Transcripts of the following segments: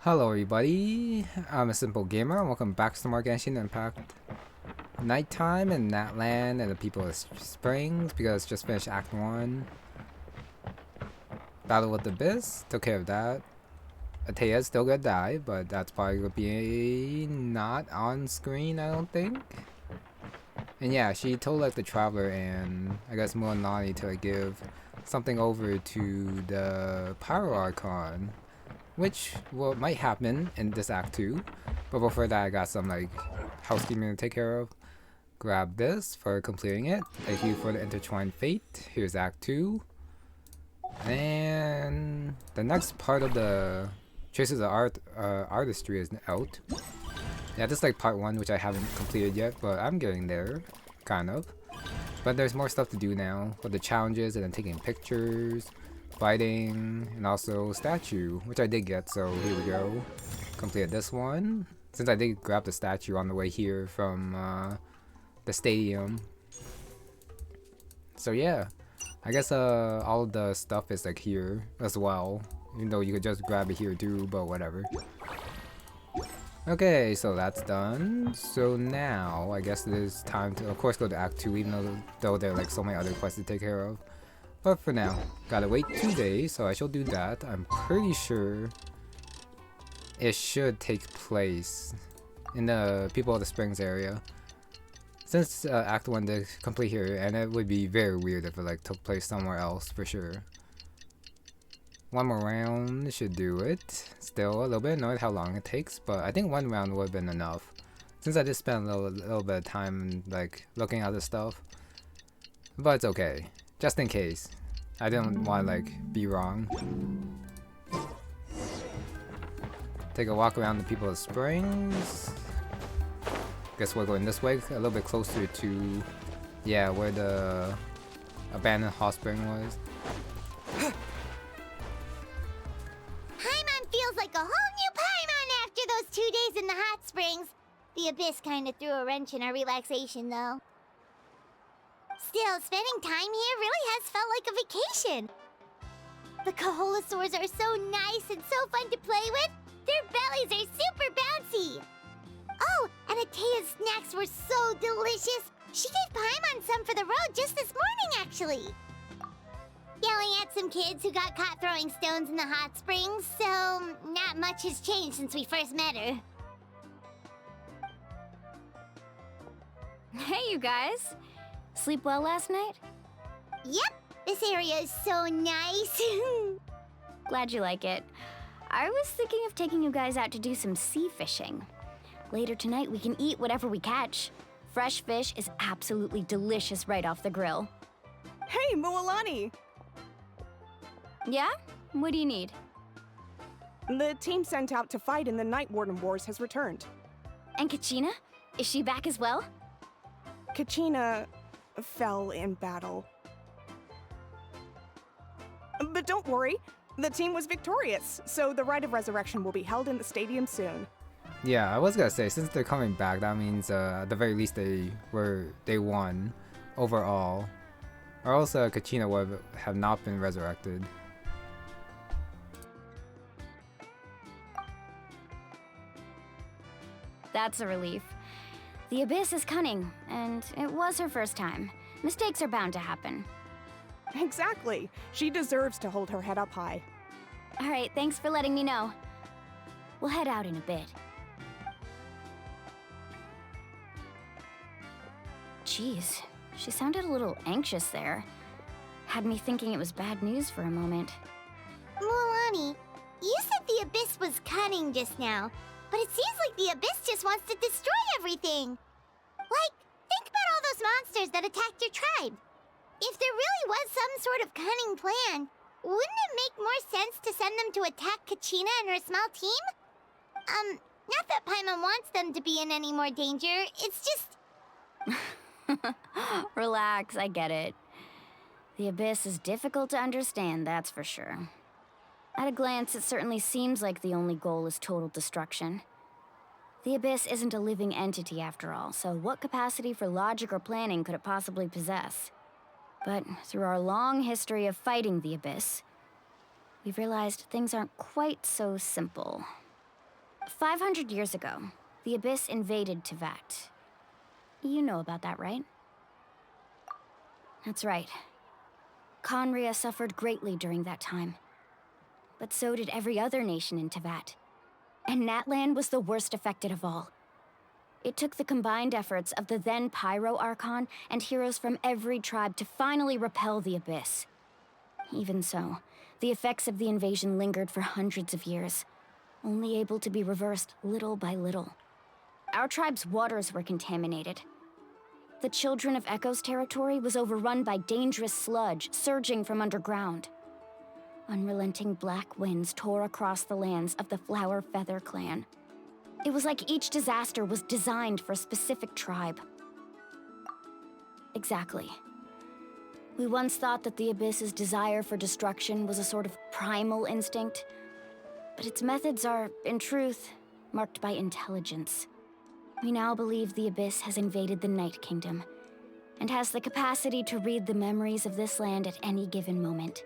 Hello everybody, I'm a simple gamer and welcome back to more Genshin Impact. Nighttime in Natland and the people of Springs because just finished Act 1. Battle with the Abyss, took care of that. Atea's still gonna die, but that's probably gonna be not on screen, I don't think. And yeah, she told like the Traveler and I guess Mulanani to like, give something over to the Pyro Archon. Which might happen in this act 2. But before that I got some like housekeeping to take care of. Grab this for completing it. Thank you for the intertwined fate. Here's act 2. And the next part of the Traces of Artistry is out. Yeah, this is like part 1 which I haven't completed yet, but I'm getting there. Kind of. But there's more stuff to do now. For the challenges and then taking pictures. Fighting, and also statue, which I did get, so here we go. Completed this one. Since I did grab the statue on the way here from the stadium. So yeah, I guess all of the stuff is like here as well. Even though you could just grab it here too, but whatever. Okay, so that's done. So now, I guess it is time to, of course, go to Act 2, even though there are like so many other quests to take care of. But for now, gotta wait 2 days, so I shall do that. I'm pretty sure it should take place in the People of the Springs area. Since Act 1 did complete here, and it would be very weird if it like took place somewhere else for sure. One more round should do it. Still a little bit annoyed how long it takes, but I think one round would have been enough. Since I did spend a little bit of time like looking at this stuff. But it's okay. Just in case. I didn't want to like be wrong. Take a walk around the People of Springs. Guess we're going this way, a little bit closer to, yeah, where the abandoned hot spring was. Paimon feels like a whole new Paimon after those 2 days in the hot springs. The Abyss kinda threw a wrench in our relaxation though. Still, spending time here really has felt like a vacation. The Kaholosaurs are so nice and so fun to play with. Their bellies are super bouncy. Oh, and Atea's snacks were so delicious. She gave Paimon some for the road just this morning, actually. Yelling at some kids who got caught throwing stones in the hot springs, so not much has changed since we first met her. Hey, you guys. Sleep well last night? Yep, this area is so nice. Glad you like it. I was thinking of taking you guys out to do some sea fishing. Later tonight, we can eat whatever we catch. Fresh fish is absolutely delicious right off the grill. Hey, Mualani! Yeah? What do you need? The team sent out to fight in the Night Warden Wars has returned. And Kachina? Is she back as well? Kachina fell in battle. But don't worry, the team was victorious, so the Rite of Resurrection will be held in the stadium soon. Yeah, I was gonna say, since they're coming back, that means at the very least they won overall. Or else Kachina would have not been resurrected. That's a relief. The Abyss is cunning, and it was her first time. Mistakes are bound to happen. Exactly. She deserves to hold her head up high. All right, thanks for letting me know. We'll head out in a bit. Jeez, she sounded a little anxious there. Had me thinking it was bad news for a moment. Mualani, you said the Abyss was cunning just now, but it seems like the Abyss just wants to destroy everything. Like, think about all those monsters that attacked your tribe. If there really was some sort of cunning plan, wouldn't it make more sense to send them to attack Kachina and her small team? Not that Paimon wants them to be in any more danger, it's just... Relax, I get it. The Abyss is difficult to understand, that's for sure. At a glance, it certainly seems like the only goal is total destruction. The Abyss isn't a living entity after all, so what capacity for logic or planning could it possibly possess? But through our long history of fighting the Abyss, we've realized things aren't quite so simple. 500 years ago, the Abyss invaded Tevat. You know about that, right? That's right. Conria suffered greatly during that time. But so did every other nation in Tevat. And Natlan was the worst affected of all. It took the combined efforts of the then Pyro Archon and heroes from every tribe to finally repel the Abyss. Even so, the effects of the invasion lingered for hundreds of years, only able to be reversed little by little. Our tribe's waters were contaminated. The Children of Echo's territory was overrun by dangerous sludge surging from underground. Unrelenting black winds tore across the lands of the Flower Feather clan. It was like each disaster was designed for a specific tribe. Exactly. We once thought that the Abyss's desire for destruction was a sort of primal instinct, but its methods are, in truth, marked by intelligence. We now believe the Abyss has invaded the Night Kingdom, and has the capacity to read the memories of this land at any given moment.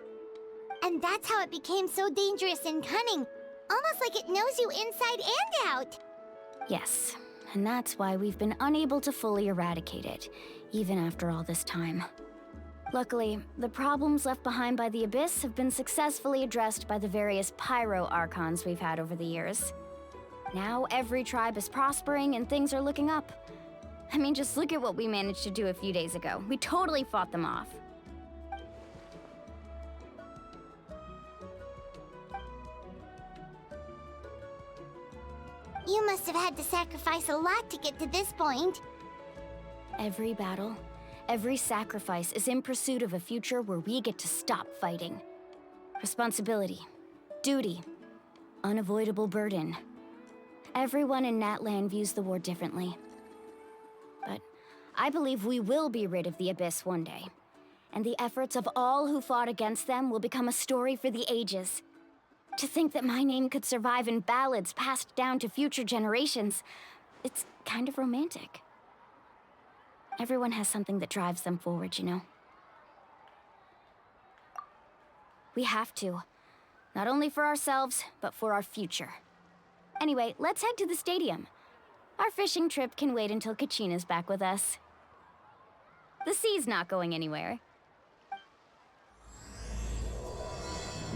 And that's how it became so dangerous and cunning. Almost like it knows you inside and out. Yes, and that's why we've been unable to fully eradicate it, even after all this time. Luckily, the problems left behind by the Abyss have been successfully addressed by the various Pyro Archons we've had over the years. Now every tribe is prospering and things are looking up. I mean, just look at what we managed to do a few days ago. We totally fought them off. You must have had to sacrifice a lot to get to this point. Every battle, every sacrifice is in pursuit of a future where we get to stop fighting. Responsibility, duty, unavoidable burden. Everyone in Natlan views the war differently. But I believe we will be rid of the Abyss one day. And the efforts of all who fought against them will become a story for the ages. To think that my name could survive in ballads passed down to future generations, it's kind of romantic. Everyone has something that drives them forward, you know? We have to. Not only for ourselves, but for our future. Anyway, let's head to the stadium. Our fishing trip can wait until Kachina's back with us. The sea's not going anywhere.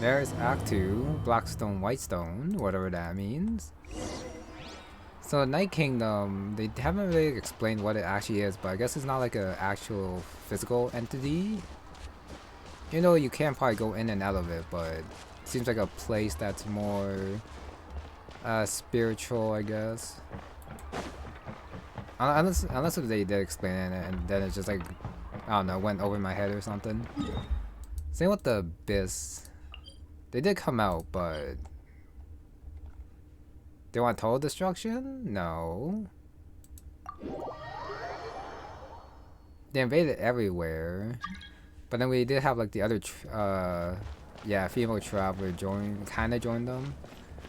There's Act 2, Blackstone, Whitestone, whatever that means. So Night Kingdom, they haven't really explained what it actually is, but I guess it's not like an actual physical entity. You know, you can probably go in and out of it, but it seems like a place that's more spiritual, I guess. Unless they did explain it and then it's just like, I don't know, went over my head or something. Same with the Abyss. They did come out, but they want total destruction? No. They invaded everywhere. But then we did have like the other female traveler kinda joined them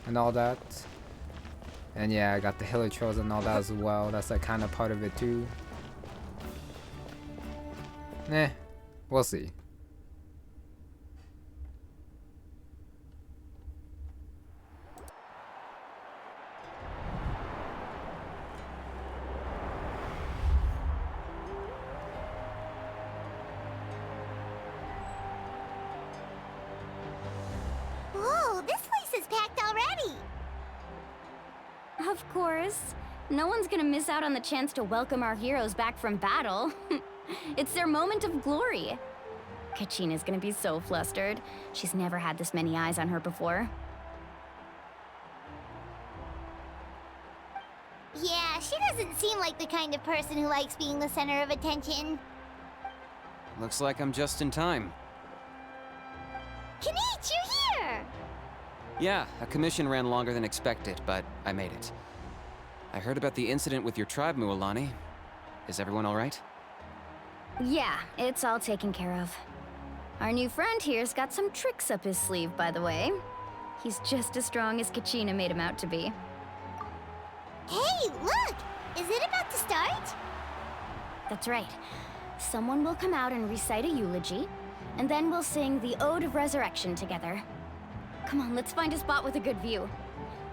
and all that. And yeah, I got the Healer Trolls and all that as well. That's like kinda part of it too. We'll see. Whoa, this place is packed already. Of course. No one's gonna miss out on the chance to welcome our heroes back from battle. It's their moment of glory. Kachina's gonna be so flustered. She's never had this many eyes on her before. Yeah, she doesn't seem like the kind of person who likes being the center of attention. Looks like I'm just in time. Kanich, you're here! Yeah, a commission ran longer than expected, but I made it. I heard about the incident with your tribe, Mualani. Is everyone all right? Yeah, it's all taken care of. Our new friend here's got some tricks up his sleeve, by the way. He's just as strong as Kachina made him out to be. Hey, look! Is it about to start? That's right. Someone will come out and recite a eulogy, and then we'll sing the Ode of Resurrection together. Come on, let's find a spot with a good view.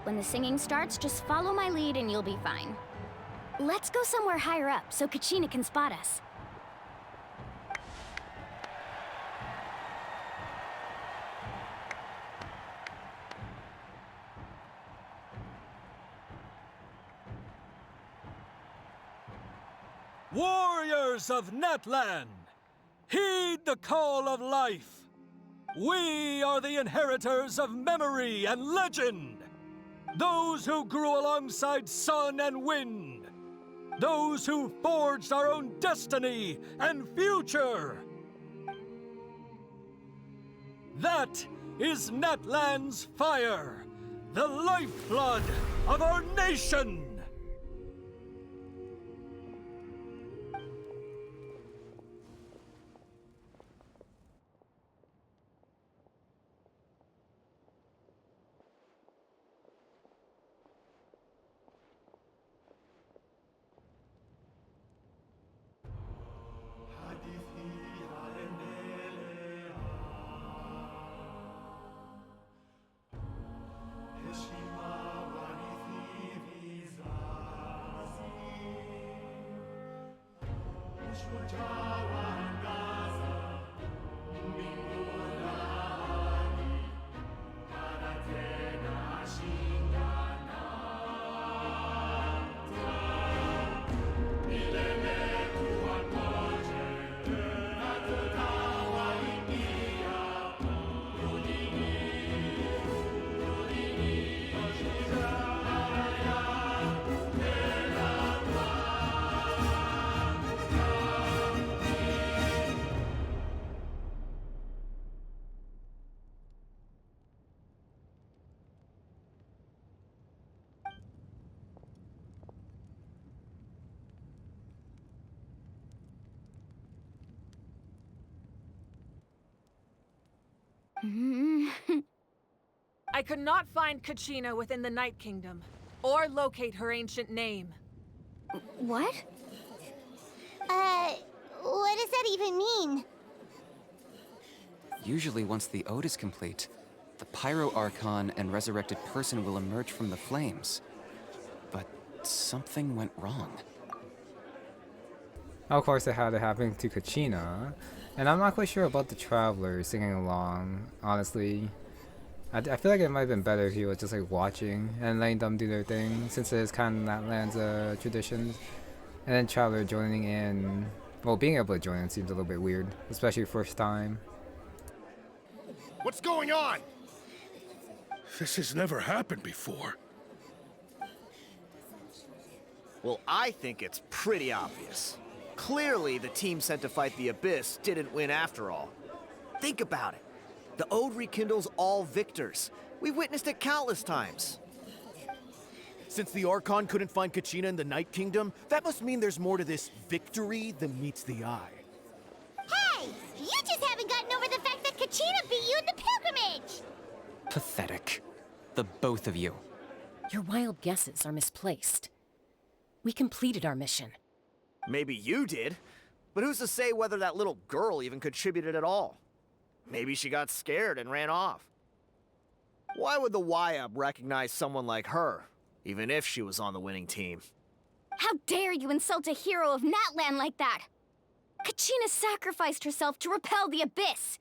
When the singing starts, just follow my lead and you'll be fine. Let's go somewhere higher up so Kachina can spot us. Warriors of Natlan, heed the call of life. We are the inheritors of memory and legend. Those who grew alongside sun and wind. Those who forged our own destiny and future. That is Natlan's fire, the lifeblood of our nation. I could not find Kachina within the Night Kingdom, or locate her ancient name. What? What does that even mean? Usually once the ode is complete, the Pyro Archon and resurrected person will emerge from the flames. But something went wrong. Of course, it had to happen to Kachina, and I'm not quite sure about the Traveler singing along, honestly. I feel like it might have been better if he was just like watching and letting them do their thing, since it is kind of Natlan's traditions. And then Traveler joining in, well, being able to join in seems a little bit weird, especially first time. What's going on? This has never happened before. Well, I think it's pretty obvious. Clearly, the team sent to fight the Abyss didn't win after all. Think about it. The Ode rekindles all victors. We've witnessed it countless times. Since the Archon couldn't find Kachina in the Night Kingdom, that must mean there's more to this victory than meets the eye. Hey! You just haven't gotten over the fact that Kachina beat you in the pilgrimage! Pathetic. The both of you. Your wild guesses are misplaced. We completed our mission. Maybe you did, but who's to say whether that little girl even contributed at all? Maybe she got scared and ran off. Why would the YUB recognize someone like her, even if she was on the winning team? How dare you insult a hero of Natlan like that? Kachina sacrificed herself to repel the Abyss.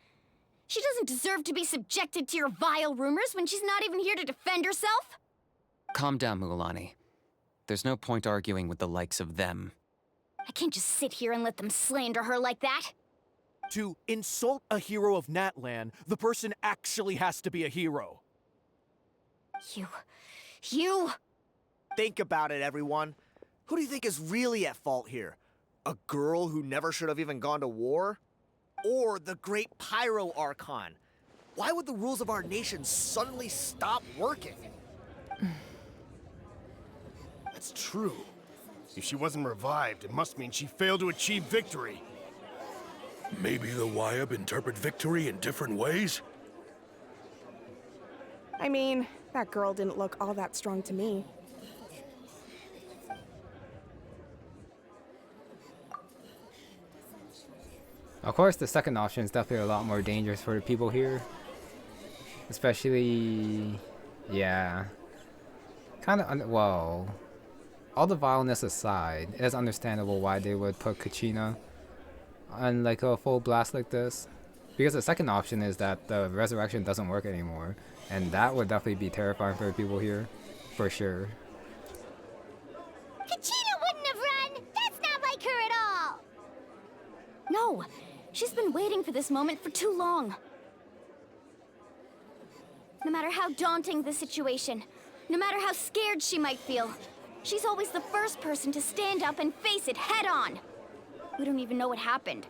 She doesn't deserve to be subjected to your vile rumors when she's not even here to defend herself. Calm down, Mualani. There's no point arguing with the likes of them. I can't just sit here and let them slander her like that. To insult a hero of Natlan, the person actually has to be a hero. You... Think about it, everyone. Who do you think is really at fault here? A girl who never should have even gone to war? Or the great Pyro Archon? Why would the rules of our nation suddenly stop working? That's true. If she wasn't revived, it must mean she failed to achieve victory. Maybe the YUB interpret victory in different ways? I mean, that girl didn't look all that strong to me. Of course, the second option is definitely a lot more dangerous for the people here. Especially, yeah. Kind of, well, all the vileness aside, it is understandable why they would put Kachina on like a full blast like this. Because the second option is that the resurrection doesn't work anymore. And that would definitely be terrifying for people here. For sure. Kachina wouldn't have run! That's not like her at all! No! She's been waiting for this moment for too long. No matter how daunting the situation, no matter how scared she might feel, she's always the first person to stand up and face it head on. We don't even know what happened.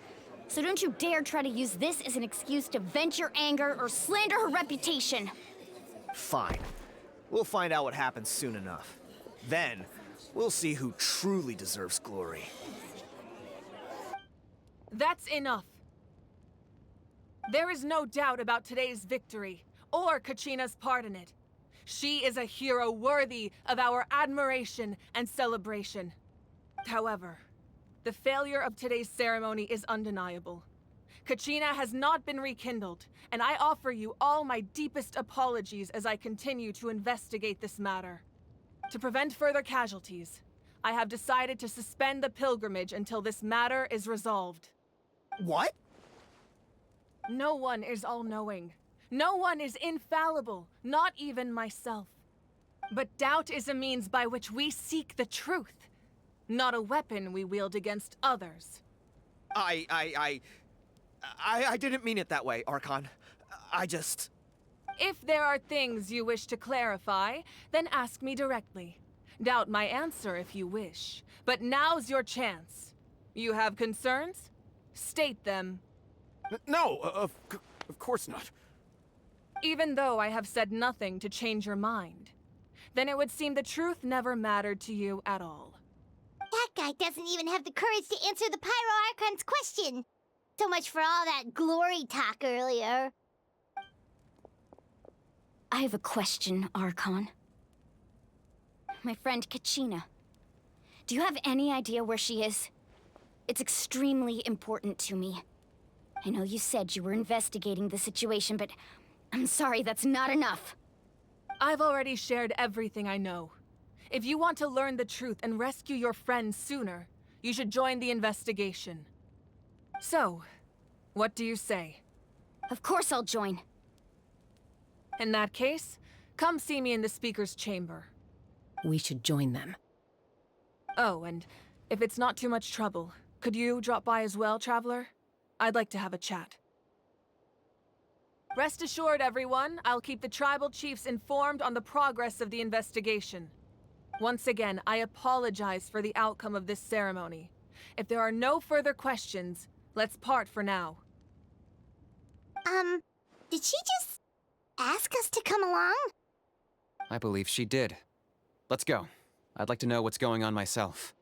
So don't you dare try to use this as an excuse to vent your anger or slander her reputation. Fine. We'll find out what happens soon enough. Then, we'll see who truly deserves glory. That's enough. There is no doubt about today's victory, or Kachina's part in it. She is a hero worthy of our admiration and celebration. However, the failure of today's ceremony is undeniable. Kachina has not been rekindled, and I offer you all my deepest apologies as I continue to investigate this matter. To prevent further casualties, I have decided to suspend the pilgrimage until this matter is resolved. What? No one is all-knowing. No one is infallible, not even myself. But doubt is a means by which we seek the truth, not a weapon we wield against others. I didn't mean it that way, Archon. I just... If there are things you wish to clarify, then ask me directly. Doubt my answer if you wish, but now's your chance. You have concerns? State them. No, of course not. Even though I have said nothing to change your mind, then it would seem the truth never mattered to you at all. That guy doesn't even have the courage to answer the Pyro Archon's question. So much for all that glory talk earlier. I have a question, Archon. My friend Kachina. Do you have any idea where she is? It's extremely important to me. I know you said you were investigating the situation, but I'm sorry, that's not enough. I've already shared everything I know. If you want to learn the truth and rescue your friend sooner, you should join the investigation. So, what do you say? Of course I'll join. In that case, come see me in the Speaker's chamber. We should join them. Oh, and if it's not too much trouble, could you drop by as well, Traveler? I'd like to have a chat. Rest assured, everyone, I'll keep the tribal chiefs informed on the progress of the investigation. Once again, I apologize for the outcome of this ceremony. If there are no further questions, let's part for now. Did she just ask us to come along? I believe she did. Let's go. I'd like to know what's going on myself.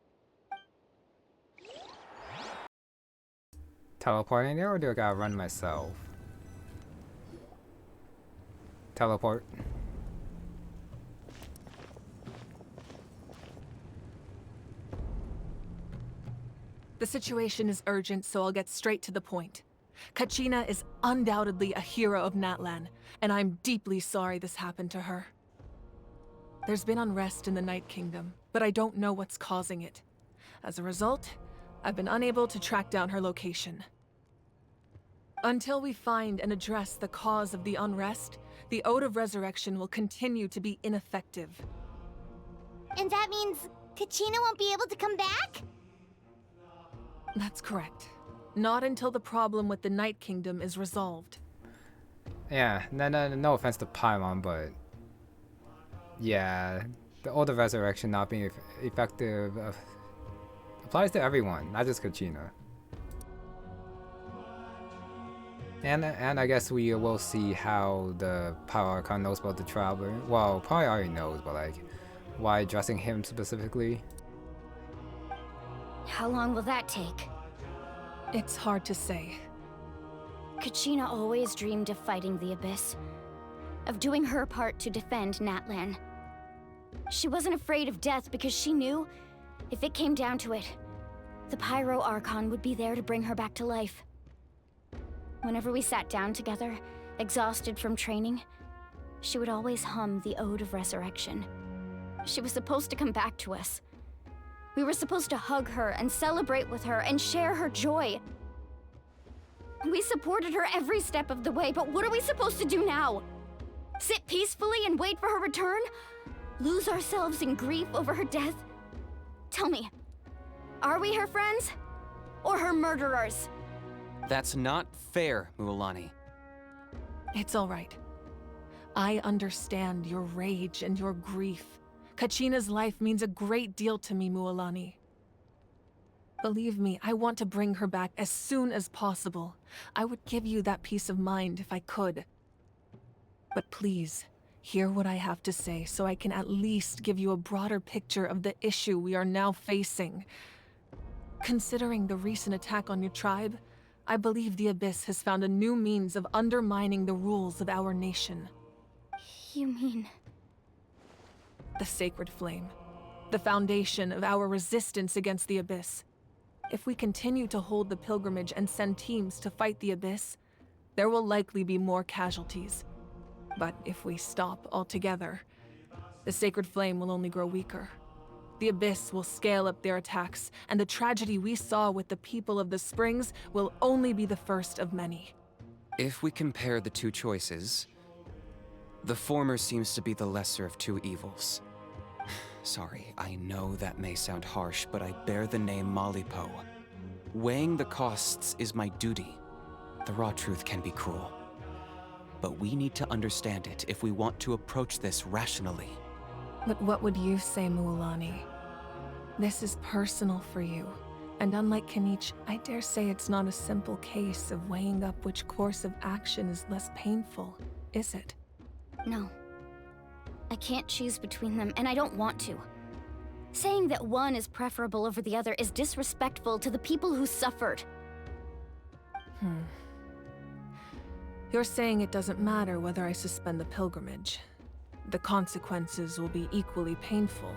Teleporting there, or do I gotta run myself? Teleport. The situation is urgent, so I'll get straight to the point. Kachina is undoubtedly a hero of Natlan, and I'm deeply sorry this happened to her. There's been unrest in the Night Kingdom, but I don't know what's causing it. As a result, I've been unable to track down her location. Until we find and address the cause of the unrest, the Ode of Resurrection will continue to be ineffective. And that means Kachina won't be able to come back? That's correct. Not until the problem with the Night Kingdom is resolved. Yeah, no offense to Paimon, but yeah, the Ode of Resurrection not being effective applies to everyone, not just Kachina. And I guess we will see how the Pyro Archon knows about the Traveler. Well, probably already knows, but like, why addressing him specifically? How long will that take? It's hard to say. Kachina always dreamed of fighting the Abyss, of doing her part to defend Natlan. She wasn't afraid of death because she knew, if it came down to it, the Pyro Archon would be there to bring her back to life. Whenever we sat down together, exhausted from training, she would always hum the Ode of Resurrection. She was supposed to come back to us. We were supposed to hug her and celebrate with her and share her joy. We supported her every step of the way, but what are we supposed to do now? Sit peacefully and wait for her return? Lose ourselves in grief over her death? Tell me, are we her friends? Or her murderers? That's not fair, Mualani. It's all right. I understand your rage and your grief. Kachina's life means a great deal to me, Mualani. Believe me, I want to bring her back as soon as possible. I would give you that peace of mind if I could. But please, hear what I have to say so I can at least give you a broader picture of the issue we are now facing. Considering the recent attack on your tribe, I believe the Abyss has found a new means of undermining the rules of our nation. You mean... The Sacred Flame. The foundation of our resistance against the Abyss. If we continue to hold the pilgrimage and send teams to fight the Abyss, there will likely be more casualties. But if we stop altogether, the Sacred Flame will only grow weaker. The Abyss will scale up their attacks, and the tragedy we saw with the people of the Springs will only be the first of many. If we compare the two choices, the former seems to be the lesser of two evils. Sorry, I know that may sound harsh, but I bear the name Malipo. Weighing the costs is my duty. The raw truth can be cruel. But we need to understand it if we want to approach this rationally. But what would you say, Mualani? This is personal for you. And unlike Kenichi, I dare say it's not a simple case of weighing up which course of action is less painful, is it? No. I can't choose between them, and I don't want to. Saying that one is preferable over the other is disrespectful to the people who suffered. You're saying it doesn't matter whether I suspend the pilgrimage. The consequences will be equally painful.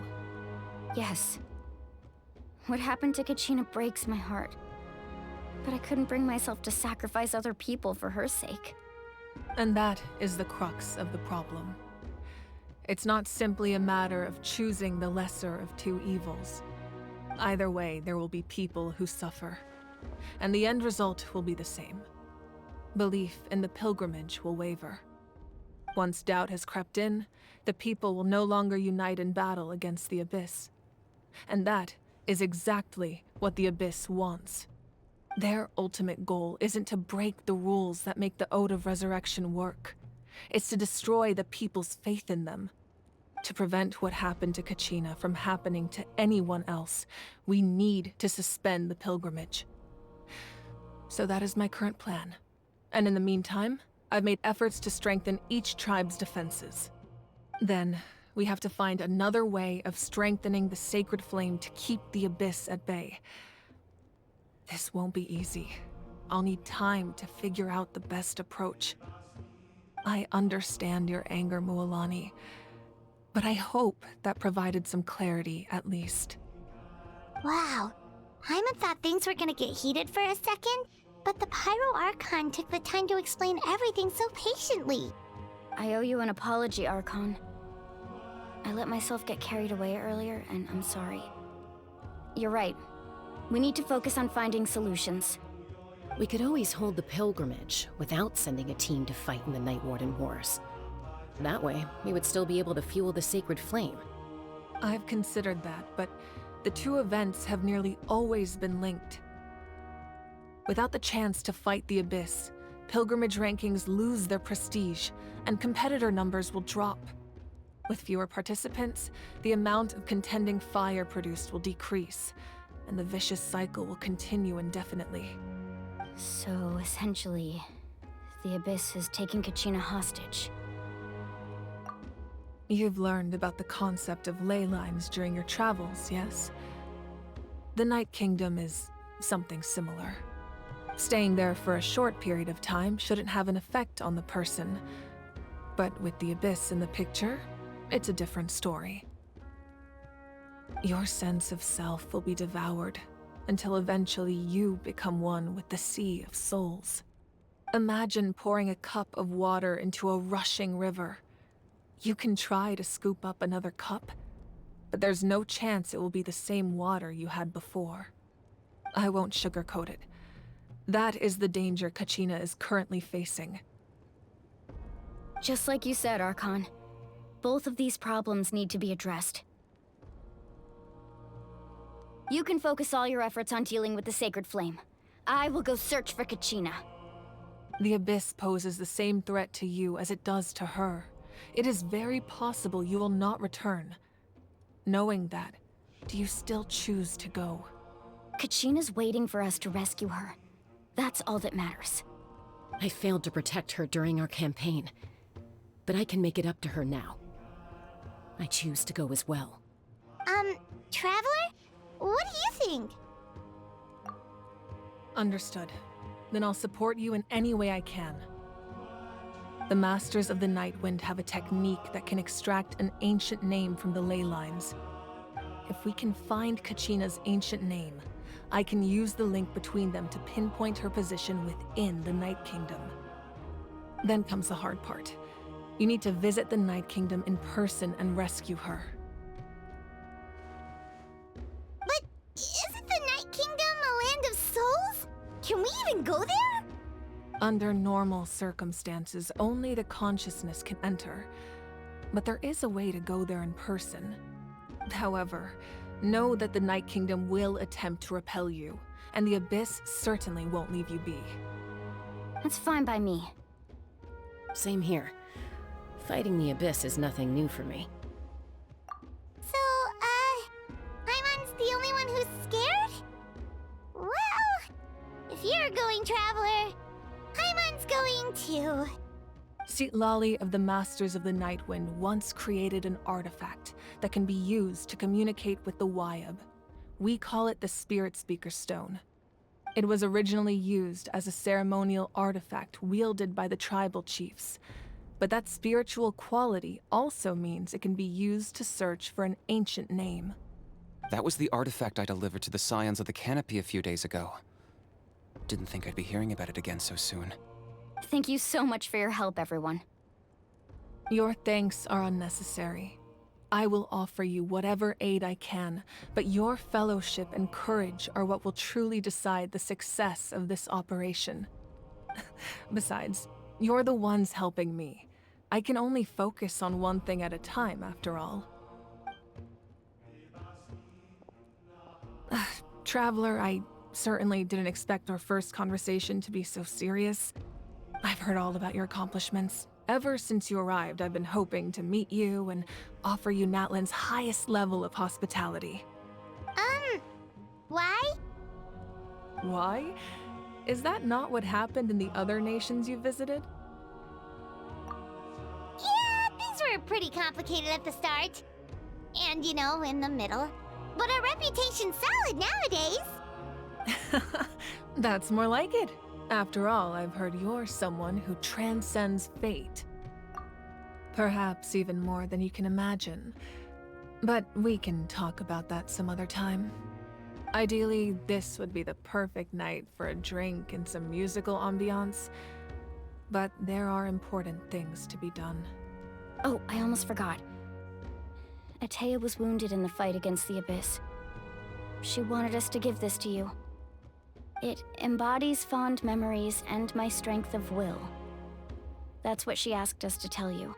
Yes. What happened to Kachina breaks my heart. But I couldn't bring myself to sacrifice other people for her sake. And that is the crux of the problem. It's not simply a matter of choosing the lesser of two evils. Either way, there will be people who suffer. And the end result will be the same. Belief in the pilgrimage will waver. Once doubt has crept in, the people will no longer unite in battle against the Abyss. And that is exactly what the Abyss wants. Their ultimate goal isn't to break the rules that make the Ode of Resurrection work. It's to destroy the people's faith in them. To prevent what happened to Kachina from happening to anyone else, we need to suspend the pilgrimage. So that is my current plan. And in the meantime, I've made efforts to strengthen each tribe's defenses. Then, we have to find another way of strengthening the Sacred Flame to keep the Abyss at bay. This won't be easy. I'll need time to figure out the best approach. I understand your anger, Mualani, but I hope that provided some clarity at least. Wow. Hyman thought things were gonna get heated for a second, but the Pyro Archon took the time to explain everything so patiently. I owe you an apology, Archon. I let myself get carried away earlier, and I'm sorry. You're right. We need to focus on finding solutions. We could always hold the pilgrimage without sending a team to fight in the Night Warden Wars. That way, we would still be able to fuel the Sacred Flame. I've considered that, but the two events have nearly always been linked. Without the chance to fight the Abyss, pilgrimage rankings lose their prestige, and competitor numbers will drop. With fewer participants, the amount of contending fire produced will decrease, and the vicious cycle will continue indefinitely. So, essentially, the Abyss has taken Kachina hostage. You've learned about the concept of ley lines during your travels, yes? The Night Kingdom is something similar. Staying there for a short period of time shouldn't have an effect on the person. But with the Abyss in the picture, it's a different story. Your sense of self will be devoured, until eventually you become one with the Sea of Souls. Imagine pouring a cup of water into a rushing river. You can try to scoop up another cup, but there's no chance it will be the same water you had before. I won't sugarcoat it. That is the danger Kachina is currently facing. Just like you said, Archon. Both of these problems need to be addressed. You can focus all your efforts on dealing with the Sacred Flame. I will go search for Kachina. The Abyss poses the same threat to you as it does to her. It is very possible you will not return. Knowing that, do you still choose to go? Kachina's waiting for us to rescue her. That's all that matters. I failed to protect her during our campaign, but I can make it up to her now. I choose to go as well. Traveler? What do you think? Understood. Then I'll support you in any way I can. The Masters of the Nightwind have a technique that can extract an ancient name from the ley lines. If we can find Kachina's ancient name, I can use the link between them to pinpoint her position within the Night Kingdom. Then comes the hard part. You need to visit the Night Kingdom in person and rescue her. But isn't the Night Kingdom a land of souls? Can we even go there? Under normal circumstances, only the consciousness can enter. But there is a way to go there in person. However, know that the Night Kingdom will attempt to repel you, and the Abyss certainly won't leave you be. That's fine by me. Same here. Fighting the Abyss is nothing new for me. So, Paimon's the only one who's scared? Well, if you're going, Traveler, Paimon's going too. Lali of the Masters of the Nightwind once created an artifact that can be used to communicate with the Wyab. We call it the Spiritspeaker Stone. It was originally used as a ceremonial artifact wielded by the tribal chiefs, but that spiritual quality also means it can be used to search for an ancient name. That was the artifact I delivered to the Scions of the Canopy a few days ago. Didn't think I'd be hearing about it again so soon. Thank you so much for your help, everyone. Your thanks are unnecessary. I will offer you whatever aid I can, but your fellowship and courage are what will truly decide the success of this operation. Besides, you're the ones helping me. I can only focus on one thing at a time, after all. Traveler, I certainly didn't expect our first conversation to be so serious. I've heard all about your accomplishments. Ever since you arrived, I've been hoping to meet you and offer you Natlan's highest level of hospitality. Why? Why? Is that not what happened in the other nations you visited? Yeah, things were pretty complicated at the start. And, you know, in the middle. But our reputation's solid nowadays. That's more like it. After all, I've heard you're someone who transcends fate. Perhaps even more than you can imagine. But we can talk about that some other time. Ideally, this would be the perfect night for a drink and some musical ambiance. But there are important things to be done. Oh, I almost forgot. Atea was wounded in the fight against the Abyss. She wanted us to give this to you. It embodies fond memories and my strength of will. That's what she asked us to tell you.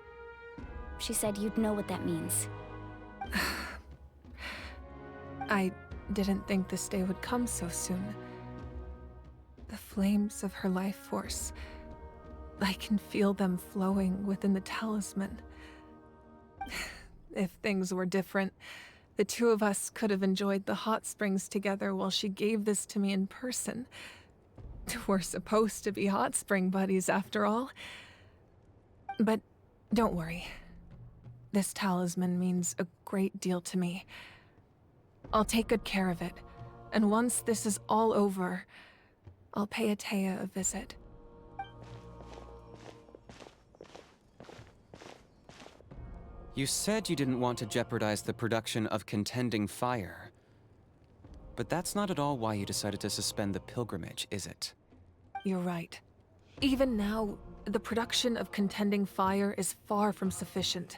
She said you'd know what that means. I didn't think this day would come so soon. The flames of her life force. I can feel them flowing within the talisman. If things were different, the two of us could have enjoyed the hot springs together while she gave this to me in person. We're supposed to be hot spring buddies after all. But don't worry. This talisman means a great deal to me. I'll take good care of it, and once this is all over, I'll pay Atea a visit. You said you didn't want to jeopardize the production of contending fire. But that's not at all why you decided to suspend the pilgrimage, is it? You're right. Even now, the production of contending fire is far from sufficient.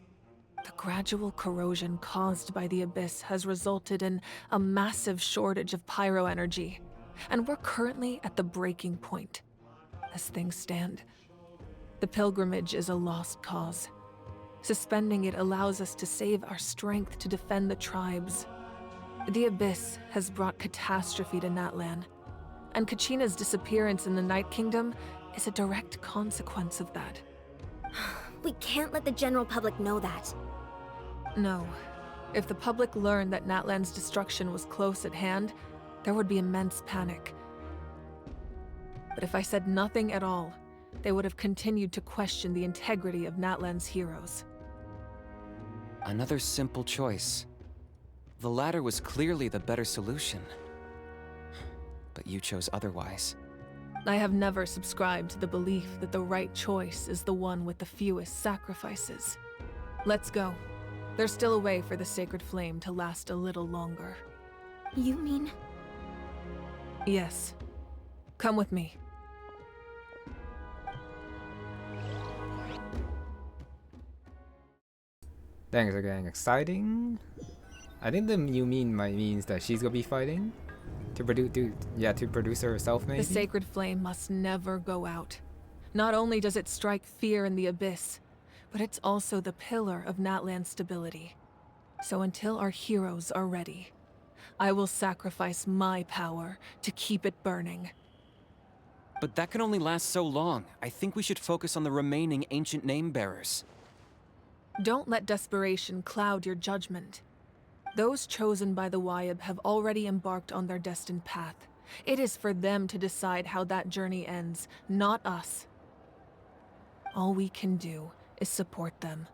The gradual corrosion caused by the Abyss has resulted in a massive shortage of pyro energy, and we're currently at the breaking point. As things stand, the pilgrimage is a lost cause. Suspending it allows us to save our strength to defend the tribes. The Abyss has brought catastrophe to Natlan, and Kachina's disappearance in the Night Kingdom is a direct consequence of that. We can't let the general public know that. No. If the public learned that Natlan's destruction was close at hand, there would be immense panic. But if I said nothing at all, they would have continued to question the integrity of Natlan's heroes. Another simple choice. The latter was clearly the better solution. But you chose otherwise. I have never subscribed to the belief that the right choice is the one with the fewest sacrifices. Let's go. There's still a way for the sacred flame to last a little longer. You mean? Yes. Come with me. Things are getting exciting. I think the you mean means that she's gonna be fighting to produce herself maybe. The sacred flame must never go out. Not only does it strike fear in the Abyss, but it's also the pillar of Natlan's stability. So until our heroes are ready, I will sacrifice my power to keep it burning. But that can only last so long. I think we should focus on the remaining ancient name-bearers. Don't let desperation cloud your judgment. Those chosen by the Wayab have already embarked on their destined path. It is for them to decide how that journey ends, not us. All we can do is support them.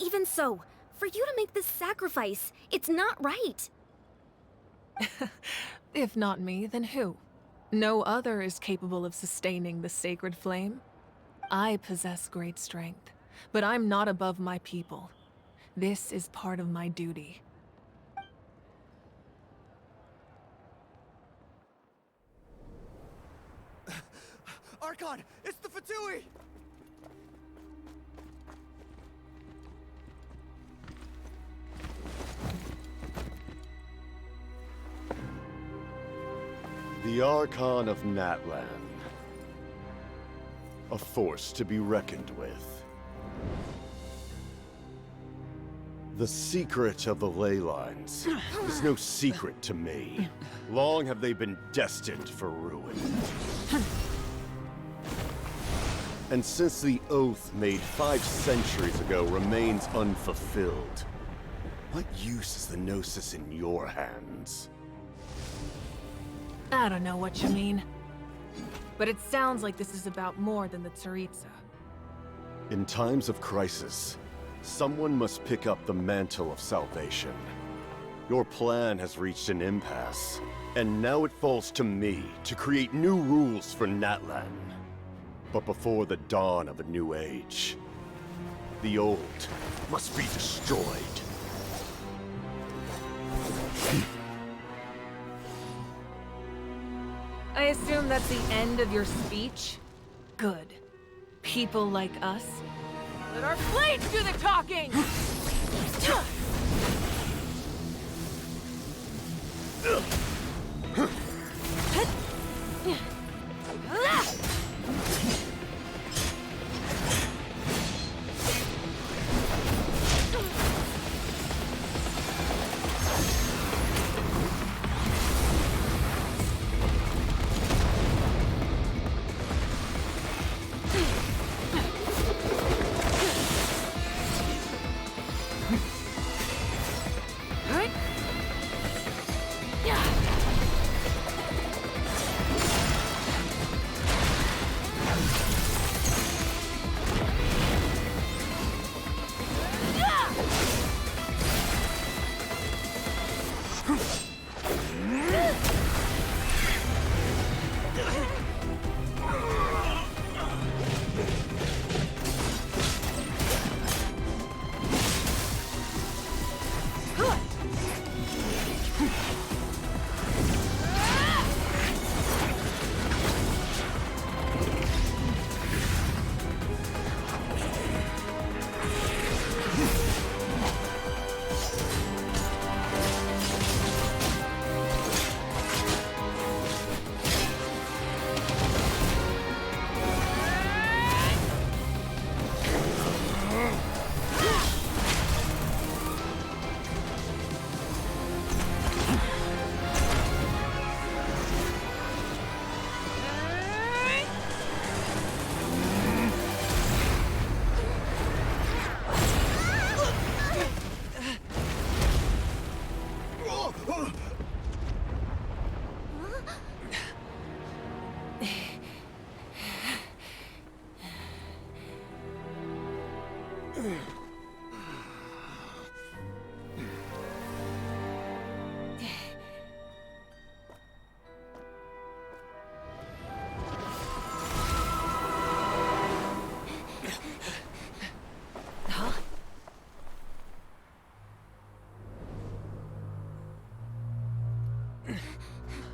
Even so, for you to make this sacrifice, it's not right. If not me, then who? No other is capable of sustaining the sacred flame. I possess great strength, but I'm not above my people. This is part of my duty. Archon, it's the Fatui! The Archon of Natlan. A force to be reckoned with. The secret of the ley lines is no secret to me. Long have they been destined for ruin. And since the oath made 5 centuries ago remains unfulfilled, what use is the Gnosis in your hands? I don't know what you mean. But it sounds like this is about more than the Tsaritsa. In times of crisis, someone must pick up the mantle of salvation. Your plan has reached an impasse, and now it falls to me to create new rules for Natlan. But before the dawn of a new age, the old must be destroyed. I assume that's the end of your speech? Good. People like us? Let our blades do the talking!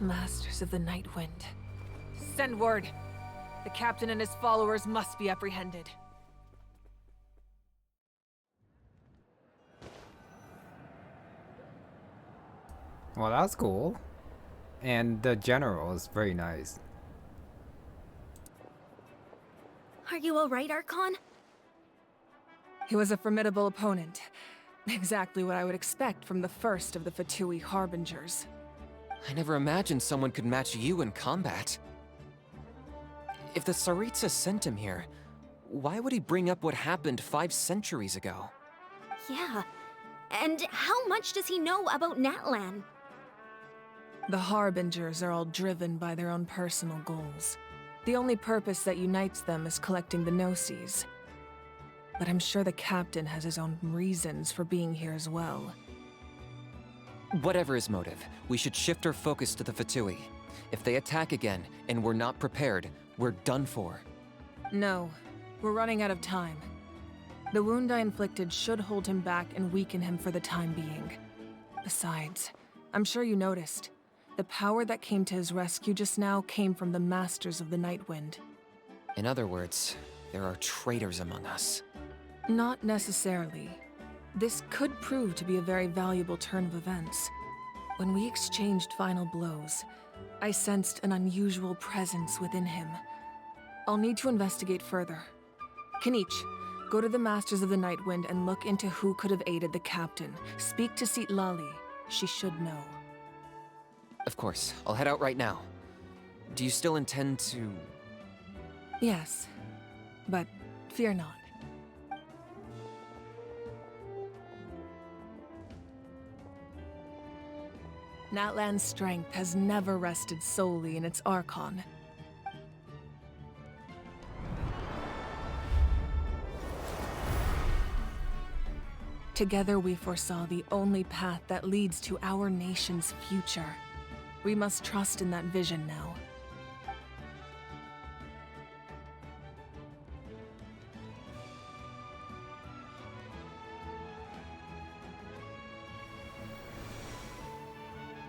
Masters of the Night Wind. Send word. The captain and his followers must be apprehended. Well, that's cool. And the general is very nice. Are you alright, Archon? He was a formidable opponent. Exactly what I would expect from the first of the Fatui Harbingers. I never imagined someone could match you in combat. If the Tsaritsa sent him here, why would he bring up what happened 5 centuries ago? Yeah. And how much does he know about Natlan? The Harbingers are all driven by their own personal goals. The only purpose that unites them is collecting the Gnosis. But I'm sure the captain has his own reasons for being here as well. Whatever his motive, we should shift our focus to the Fatui. If they attack again, and we're not prepared, we're done for. No, we're running out of time. The wound I inflicted should hold him back and weaken him for the time being. Besides, I'm sure you noticed, the power that came to his rescue just now came from the Masters of the Night Wind. In other words, there are traitors among us. Not necessarily. This could prove to be a very valuable turn of events. When we exchanged final blows, I sensed an unusual presence within him. I'll need to investigate further. Kanich, go to the Masters of the Night Wind and look into who could have aided the captain. Speak to Sitlali. She should know. Of course, I'll head out right now. Do you still intend to... Yes, but fear not. Natlan's strength has never rested solely in its Archon. Together we foresaw the only path that leads to our nation's future. We must trust in that vision now.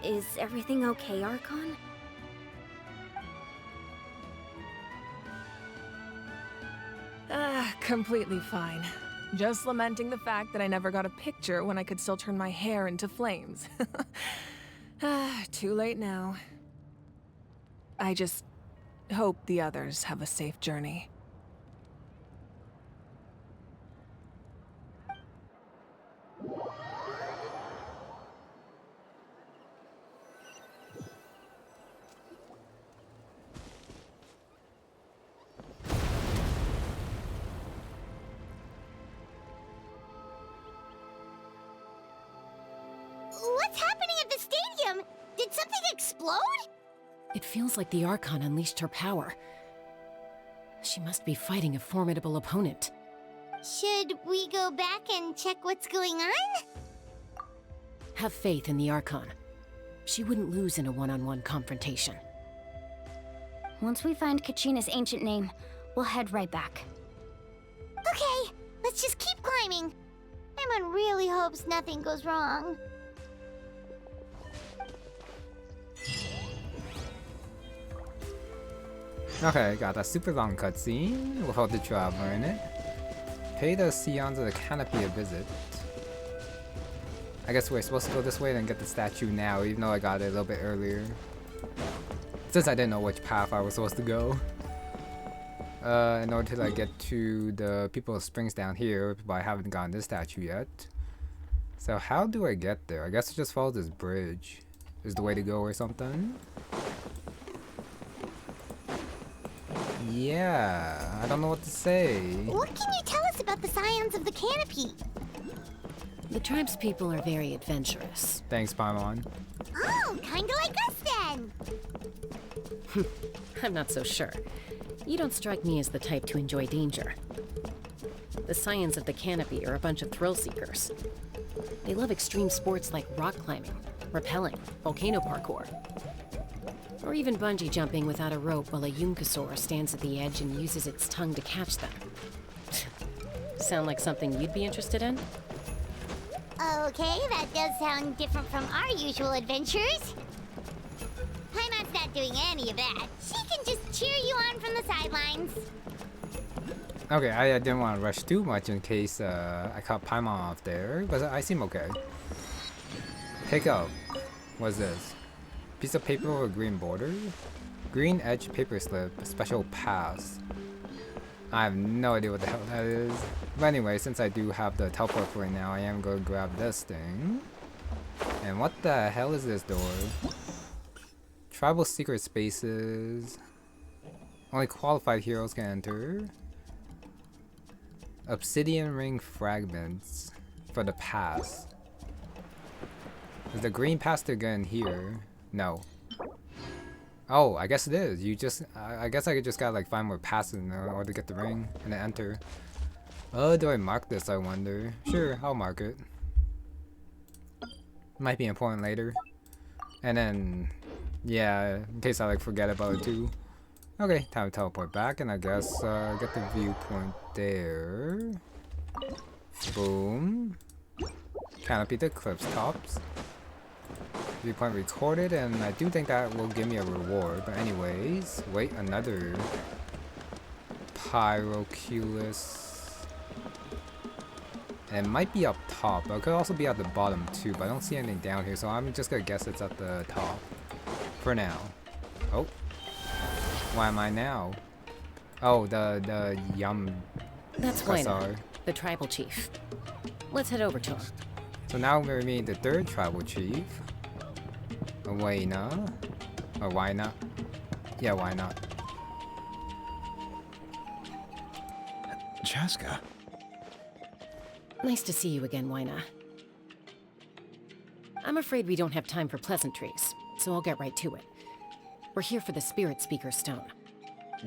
Is everything okay, Archon? Completely fine. Just lamenting the fact that I never got a picture when I could still turn my hair into flames. Too late now. I just hope the others have a safe journey. What's happening at the stadium? Did something explode? It feels like the Archon unleashed her power. She must be fighting a formidable opponent. Should we go back and check what's going on? Have faith in the Archon. She wouldn't lose in a one-on-one confrontation. Once we find Kachina's ancient name, we'll head right back. Okay, let's just keep climbing. Emon really hopes nothing goes wrong. Okay, got a super long cutscene with all the traveler in it. Pay the Scions of the Canopy a visit. I guess we're supposed to go this way and get the statue now, even though I got it a little bit earlier. Since I didn't know which path I was supposed to go. In order to like get to the People of Springs down here, but I haven't gotten this statue yet. So how do I get there? I guess I just follow this bridge. Is the way to go or something? Yeah, I don't know what to say. What can you tell us about the Scions of the Canopy? The tribe's people are very adventurous. Thanks, Paimon. Oh, kinda like us then. I'm not so sure. You don't strike me as the type to enjoy danger. The Scions of the Canopy are a bunch of thrill seekers. They love extreme sports like rock climbing, rappelling, volcano parkour, or even bungee jumping without a rope while a Yunkasaur stands at the edge and uses its tongue to catch them. Sound like something you'd be interested in? Okay, that does sound different from our usual adventures. She's not doing any of that. She can just cheer you on from the sidelines. Okay, I didn't want to rush too much in case I caught Paimon off there, but I seem okay. Pick up. What's this? Piece of paper with a green border? Green edge paper slip, special pass. I have no idea what the hell that is. But anyway, since I do have the teleport for right now, I am going to grab this thing. And what the hell is this door? Tribal secret spaces. Only qualified heroes can enter. Obsidian ring fragments for the pass. Is the green pass to get in here? No. Oh, I guess it is. You just, I guess I could just gotta like find more passes in order to get the ring and then enter. Oh, do I mark this, I wonder? Sure, I'll mark it. Might be important later. And then, yeah, in case I like forget about it too. Okay, time to teleport back, and I guess get the viewpoint there. Boom. Canopy the cliffs tops. Viewpoint recorded, and I do think that will give me a reward. But anyways, wait, another Pyroculus. And it might be up top, but it could also be at the bottom too. But I don't see anything down here, so I'm just gonna guess it's at the top for now. Oh. Why am I now? Oh, the Yum. That's Waina, the tribal chief. Let's head over to him. So now we're meeting the third tribal chief. Waina. Or why not? Yeah, why not? Chasca. Nice to see you again, Waina. I'm afraid we don't have time for pleasantries, so I'll get right to it. We're here for the Spiritspeaker stone.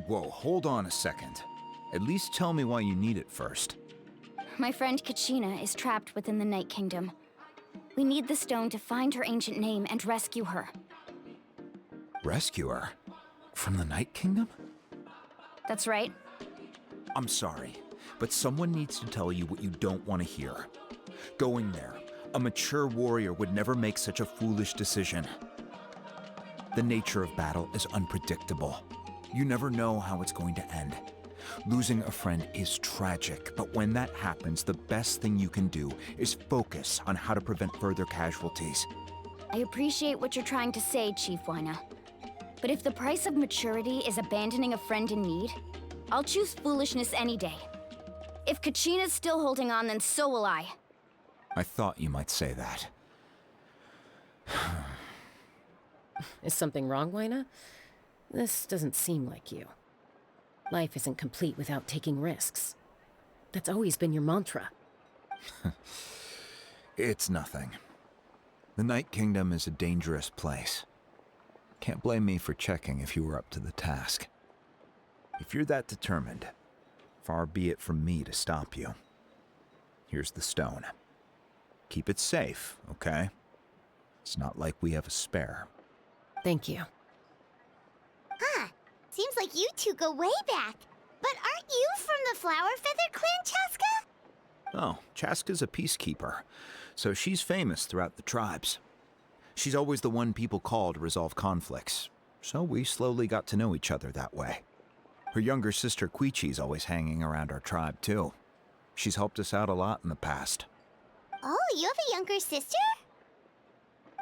Whoa, hold on a second. At least tell me why you need it first. My friend Kachina is trapped within the Night Kingdom. We need the stone to find her ancient name and rescue her. Rescue her? From the Night Kingdom? That's right. I'm sorry, but someone needs to tell you what you don't want to hear. Going there, a mature warrior would never make such a foolish decision. The nature of battle is unpredictable. You never know how it's going to end. Losing a friend is tragic, but when that happens, the best thing you can do is focus on how to prevent further casualties. I appreciate what you're trying to say, Chief Waina. But if the price of maturity is abandoning a friend in need, I'll choose foolishness any day. If Kachina's still holding on, then so will I. I thought you might say that. Is something wrong, Waina? This doesn't seem like you. Life isn't complete without taking risks. That's always been your mantra. It's nothing. The Night Kingdom is a dangerous place. Can't blame me for checking if you were up to the task. If you're that determined, far be it from me to stop you. Here's the stone. Keep it safe, okay? It's not like we have a spare. Thank you. Huh. Seems like you two go way back. But aren't you from the Flower Feather Clan, Chasca? Oh, Chasca's a peacekeeper, so she's famous throughout the tribes. She's always the one people call to resolve conflicts, so we slowly got to know each other that way. Her younger sister Quichi's always hanging around our tribe, too. She's helped us out a lot in the past. Oh, you have a younger sister?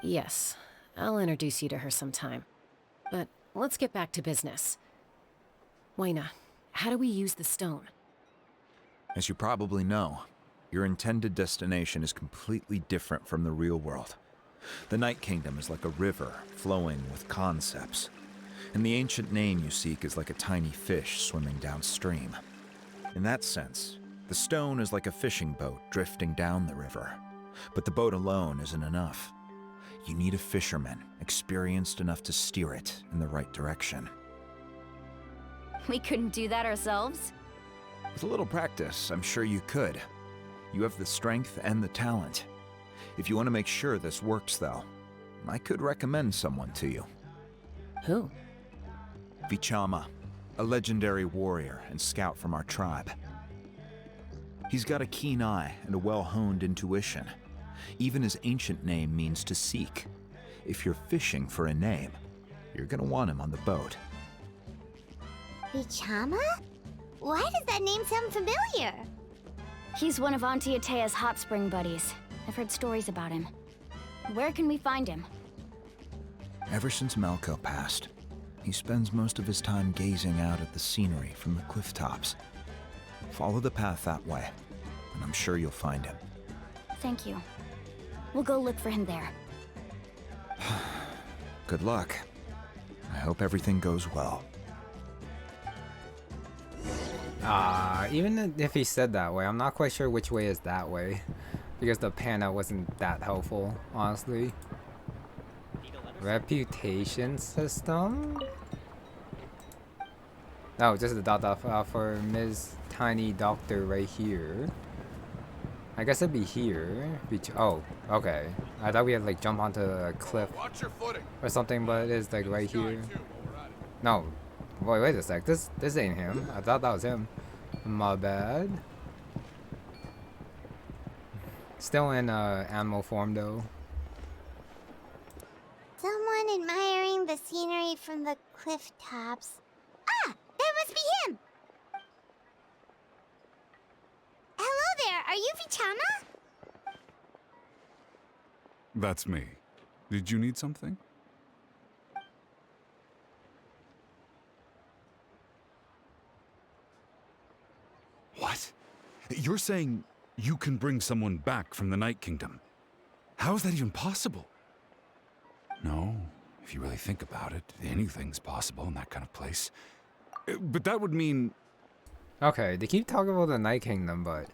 Yes, I'll introduce you to her sometime. But let's get back to business. Waina, how do we use the stone? As you probably know, your intended destination is completely different from the real world. The Night Kingdom is like a river flowing with concepts, and the ancient name you seek is like a tiny fish swimming downstream. In that sense, the stone is like a fishing boat drifting down the river, but the boat alone isn't enough. You need a fisherman experienced enough to steer it in the right direction. We couldn't do that ourselves? With a little practice, I'm sure you could. You have the strength and the talent. If you want to make sure this works, though, I could recommend someone to you. Who? Vichama, a legendary warrior and scout from our tribe. He's got a keen eye and a well-honed intuition. Even his ancient name means to seek. If you're fishing for a name, You're gonna want him on the boat. Vichama? Why does that name sound familiar? He's one of Auntie Atea's hot spring buddies. I've heard stories about him. Where can we find him? Ever since Malco passed, he spends most of his time gazing out at the scenery from the cliff tops. Follow the path that way, and I'm sure you'll find him. Thank you. We'll go look for him there. Good luck. I hope everything goes well. Even if he said that way, I'm not quite sure which way is that way. Because the pan out wasn't that helpful, honestly. Reputation system? Oh, just a dot for Ms. Tiny Doctor right here. I guess it'd be here. Oh, okay. I thought we had like jump onto a cliff or something, but it is like right here. No, wait a sec. This ain't him. I thought that was him. My bad. Still in animal form though. Someone admiring the scenery from the cliff tops. Ah! That must be him! Hello there, are you Vichama? That's me. Did you need something? What? You're saying you can bring someone back from the Night Kingdom? How is that even possible? No, if you really think about it, anything's possible in that kind of place. But that would mean... Okay, they keep talking about the Night Kingdom, but...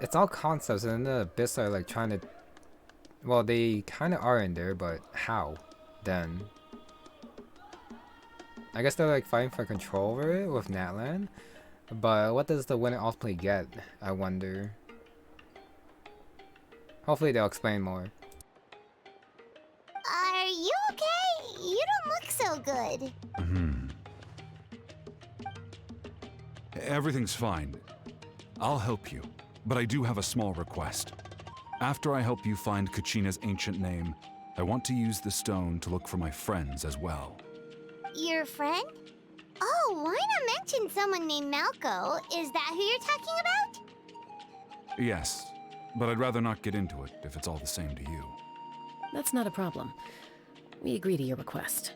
it's all concepts, and the Abyss are like trying to... Well, they kind of are in there, but how? Then? I guess they're like fighting for control over it with Natlan. But what does the winner ultimately get, I wonder? Hopefully they'll explain more. Are you okay? You don't look so good. Everything's fine. I'll help you, but I do have a small request. After I help you find Kachina's ancient name, I want to use the stone to look for my friends as well. Your friend? Oh, why not mention someone named Malco? Is that who you're talking about? Yes, but I'd rather not get into it if it's all the same to you. That's not a problem. We agree to your request.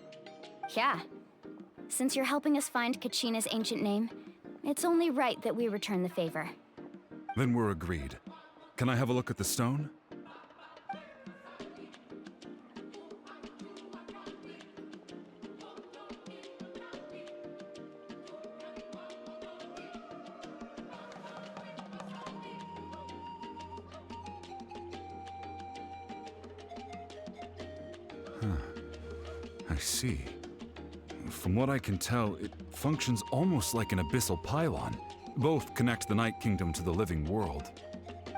Yeah. Since you're helping us find Kachina's ancient name, it's only right that we return the favor. Then we're agreed. Can I have a look at the stone? I see. From what I can tell, it functions almost like an abyssal pylon. Both connect the Night Kingdom to the living world.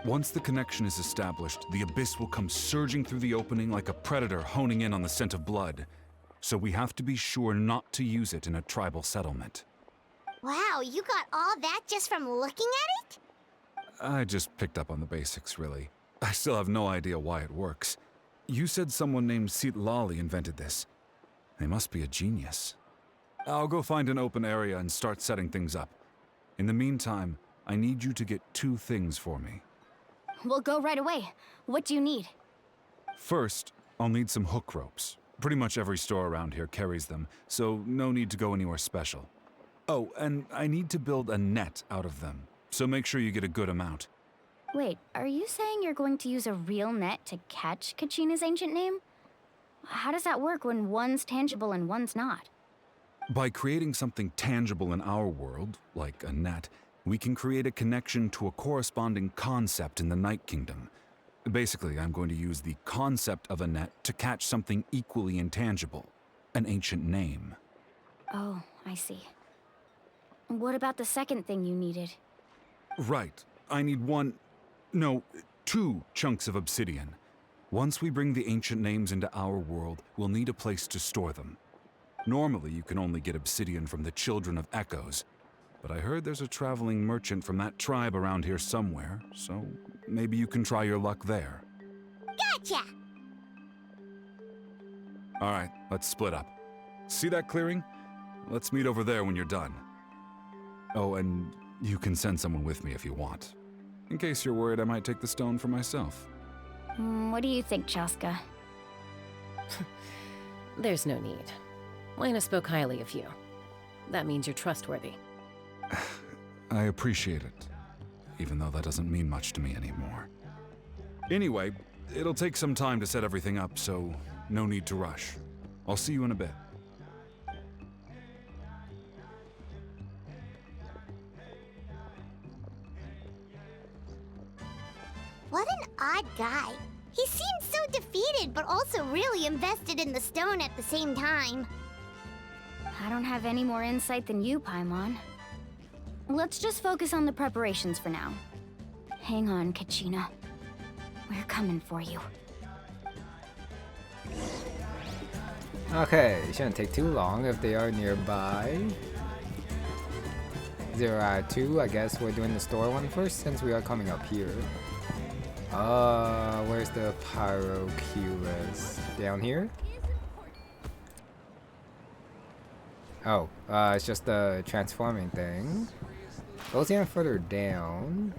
Once the connection is established, the abyss will come surging through the opening like a predator honing in on the scent of blood. So we have to be sure not to use it in a tribal settlement. Wow, you got all that just from looking at it? I just picked up on the basics, really. I still have no idea why it works. You said someone named Lali invented this. They must be a genius. I'll go find an open area and start setting things up. In the meantime, I need you to get 2 things for me. We'll go right away. What do you need? First, I'll need some hook ropes. Pretty much every store around here carries them, so no need to go anywhere special. Oh, and I need to build a net out of them, so make sure you get a good amount. Wait, are you saying you're going to use a real net to catch Kachina's ancient name? How does that work when one's tangible and one's not? By creating something tangible in our world, like a net, we can create a connection to a corresponding concept in the Night Kingdom. Basically, I'm going to use the concept of a net to catch something equally intangible, an ancient name. Oh, I see. What about the second thing you needed? Right. I need 2 chunks of obsidian. Once we bring the ancient names into our world, we'll need a place to store them. Normally, you can only get obsidian from the Children of Echoes, but I heard there's a traveling merchant from that tribe around here somewhere, so maybe you can try your luck there. Gotcha! All right, let's split up. See that clearing? Let's meet over there when you're done. Oh, and you can send someone with me if you want. In case you're worried I might take the stone for myself. What do you think, Chasca? There's no need. Lena spoke highly of you. That means you're trustworthy. I appreciate it, even though that doesn't mean much to me anymore. Anyway, it'll take some time to set everything up, so no need to rush. I'll see you in a bit. What an odd guy. He seemed so defeated, but also really invested in the stone at the same time. I don't have any more insight than you, Paimon. Let's just focus on the preparations for now. Hang on, Kachina. We're coming for you. Okay, shouldn't take too long if they are nearby. 0 out of 2, I guess we're doing the store one first since we are coming up here. Where's the Pyroculus? Down here? Oh, it's just the transforming thing. Goes even further down.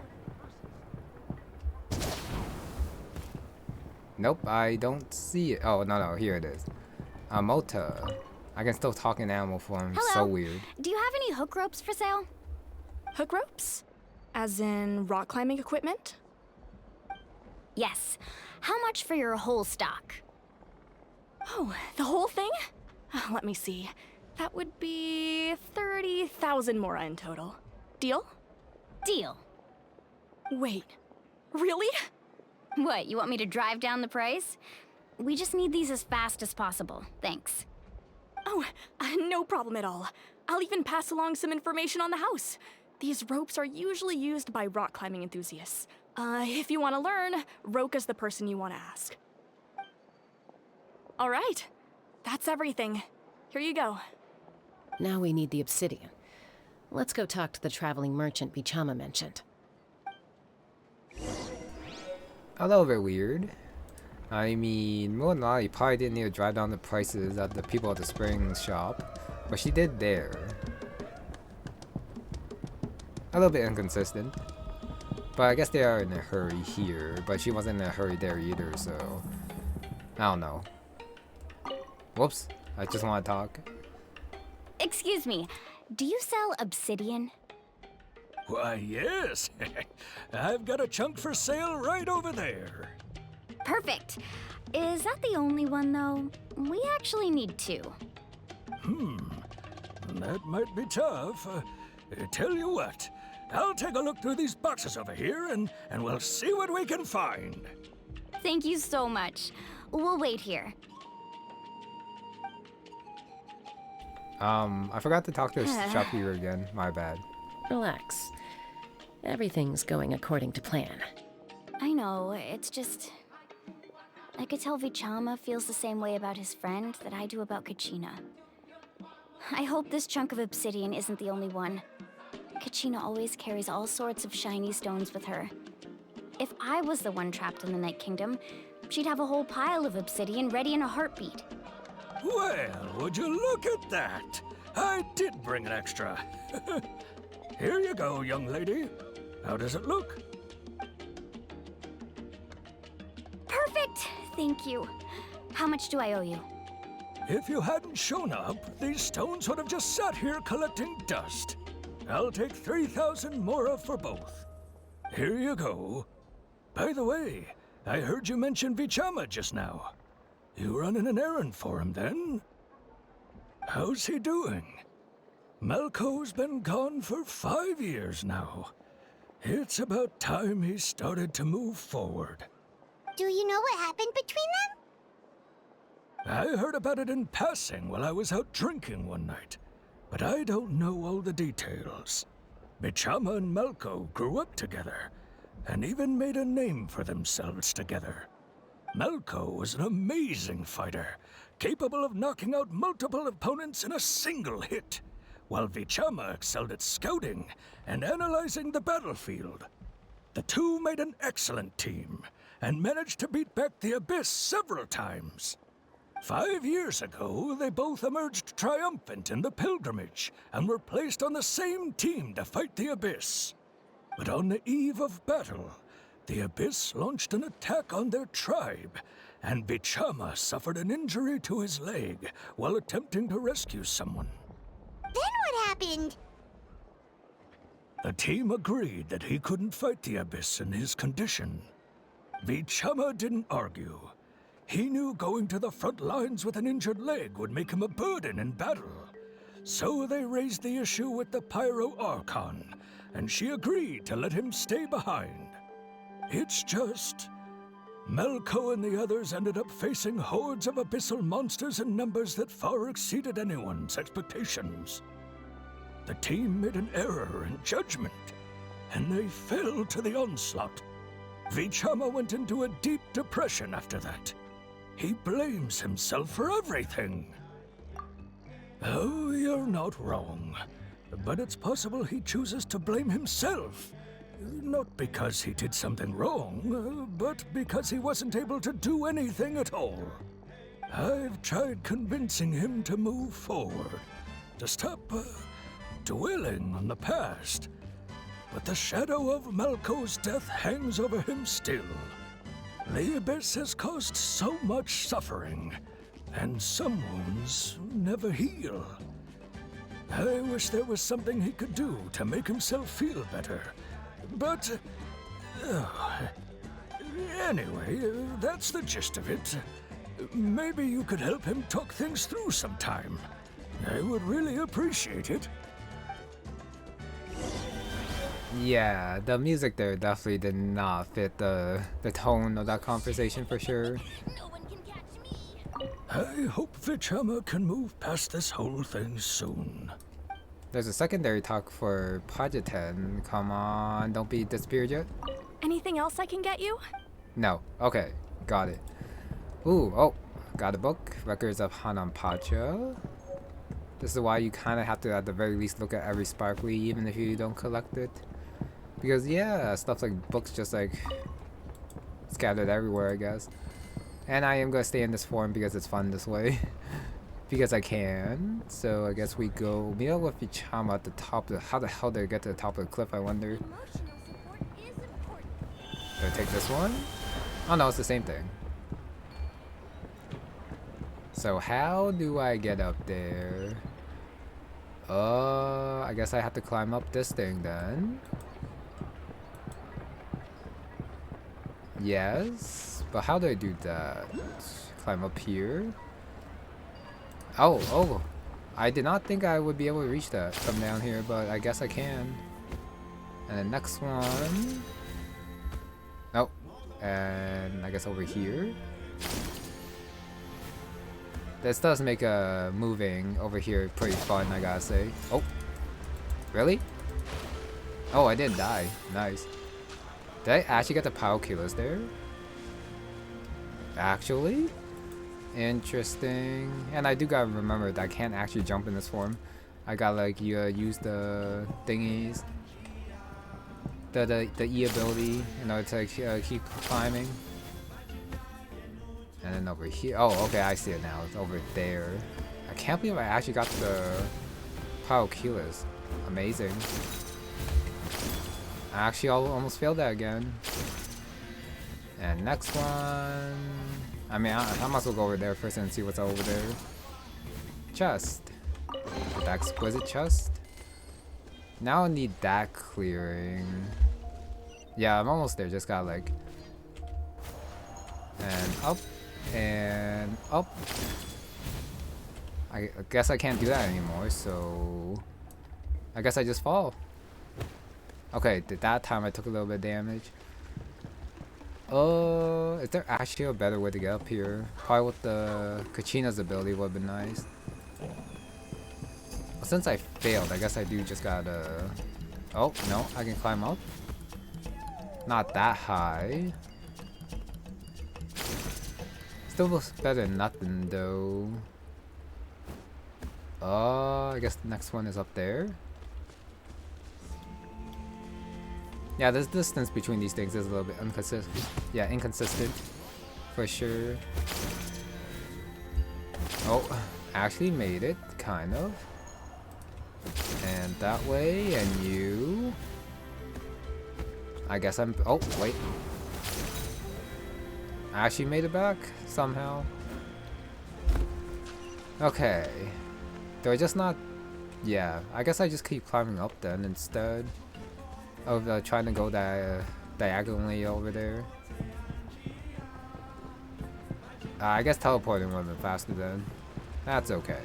Nope, I don't see it. Oh, no, here it is. Mota. I can still talk in animal form. Hello. So weird. Do you have any hook ropes for sale? Hook ropes? As in rock climbing equipment? Yes. How much for your whole stock? Oh, the whole thing? Let me see. That would be 30,000 mora in total. Deal? Deal. Wait, really? What, you want me to drive down the price? We just need these as fast as possible. Thanks. Oh, no problem at all. I'll even pass along some information on the house. These ropes are usually used by rock climbing enthusiasts. If you want to learn, Roka's the person you want to ask. All right, that's everything. Here you go. Now we need the obsidian. Let's go talk to the traveling merchant Vichama mentioned. A little bit weird. I mean, more than likely, you probably didn't need to drive down the prices at the people at the Springs shop, but she did there. A little bit inconsistent. But I guess they are in a hurry here, but she wasn't in a hurry there either, so I don't know. Whoops, I just want to talk. Excuse me, do you sell obsidian? Why, yes. I've got a chunk for sale right over there. Perfect. Is that the only one, though? We actually need 2. That might be tough. Tell you what, I'll take a look through these boxes over here and we'll see what we can find. Thank you so much. We'll wait here. I forgot to talk to the shopkeeper again. My bad. Relax. Everything's going according to plan. I know, it's just... I could tell Vichama feels the same way about his friend that I do about Kachina. I hope this chunk of obsidian isn't the only one. Kachina always carries all sorts of shiny stones with her. If I was the one trapped in the Night Kingdom, she'd have a whole pile of obsidian ready in a heartbeat. Well, would you look at that? I did bring an extra. Here you go, young lady. How does it look? Perfect! Thank you. How much do I owe you? If you hadn't shown up, these stones would have just sat here collecting dust. I'll take 3,000 mora for both. Here you go. By the way, I heard you mention Vichama just now. You running an errand for him, then? How's he doing? Malco's been gone for 5 years now. It's about time he started to move forward. Do you know what happened between them? I heard about it in passing while I was out drinking one night, but I don't know all the details. Vichama and Malco grew up together, and even made a name for themselves together. Malco was an amazing fighter, capable of knocking out multiple opponents in a single hit, while Vichama excelled at scouting and analyzing the battlefield. The two made an excellent team, and managed to beat back the Abyss several times. 5 years ago, they both emerged triumphant in the pilgrimage and were placed on the same team to fight the Abyss. But on the eve of battle, the Abyss launched an attack on their tribe, and Vichama suffered an injury to his leg while attempting to rescue someone. Then what happened? The team agreed that he couldn't fight the Abyss in his condition. Vichama didn't argue. He knew going to the front lines with an injured leg would make him a burden in battle. So they raised the issue with the Pyro Archon, and she agreed to let him stay behind. It's just... Melko and the others ended up facing hordes of abyssal monsters in numbers that far exceeded anyone's expectations. The team made an error in judgment, and they fell to the onslaught. Vichama went into a deep depression after that. He blames himself for everything. Oh, you're not wrong. But it's possible he chooses to blame himself. Not because he did something wrong, but because he wasn't able to do anything at all. I've tried convincing him to move forward, to stop dwelling on the past. But the shadow of Melko's death hangs over him still. The Abyss has caused so much suffering, and some wounds never heal. I wish there was something he could do to make himself feel better. But... anyway, that's the gist of it. Maybe you could help him talk things through sometime. I would really appreciate it. Yeah, the music there definitely did not fit the tone of that conversation for sure. I hope Vichama can move past this whole thing soon. There's a secondary talk for Pajitan. Come on, don't be disappeared yet. Anything else I can get you? No. Okay, got it. Ooh, oh, got a book. Records of Hanampacha. This is why you kind of have to, at the very least, look at every sparkly, even if you don't collect it. Because, yeah, stuff like books just, like, scattered everywhere, I guess. And I am going to stay in this form because it's fun this way. Because I can. So, I guess we go meet up with Vichama at the top of the... How the hell did I get to the top of the cliff, I wonder? Do I take this one? Oh, no, it's the same thing. So, how do I get up there? I guess I have to climb up this thing then. Yes, but how do I do that? Climb up here? Oh, I did not think I would be able to reach that from down here, but I guess I can. And the next one... Oh, and I guess over here. This does make moving over here pretty fun, I gotta say. Oh, really? Oh, I didn't die. Nice. Did I actually get the power killers there? Actually? Interesting. And I do gotta remember that I can't actually jump in this form. I gotta like use the thingies. The E ability in order to keep climbing. And then over here. Oh, okay, I see it now. It's over there. I can't believe I actually got the power killers. Amazing. I actually almost failed that again. And next one... I mean, I might as well go over there first and see what's over there. Chest. The exquisite chest. Now I need that clearing. Yeah, I'm almost there. Just got like... And up. And up. I guess I can't do that anymore, so... I guess I just fall. Okay, that time I took a little bit of damage. Is there actually a better way to get up here? Probably with the Kachina's ability would have been nice. Well, since I failed, I guess I do just gotta... Oh, no, I can climb up. Not that high. Still looks better than nothing, though. I guess the next one is up there. Yeah, this distance between these things is a little bit inconsistent. Yeah, inconsistent. For sure. Oh, actually made it, kind of. And that way, and you... I guess I'm... Oh, wait. I actually made it back, somehow. Okay. Do I just not... Yeah, I guess I just keep climbing up then, instead of trying to go diagonally over there. I guess teleporting would have been faster then. That's okay.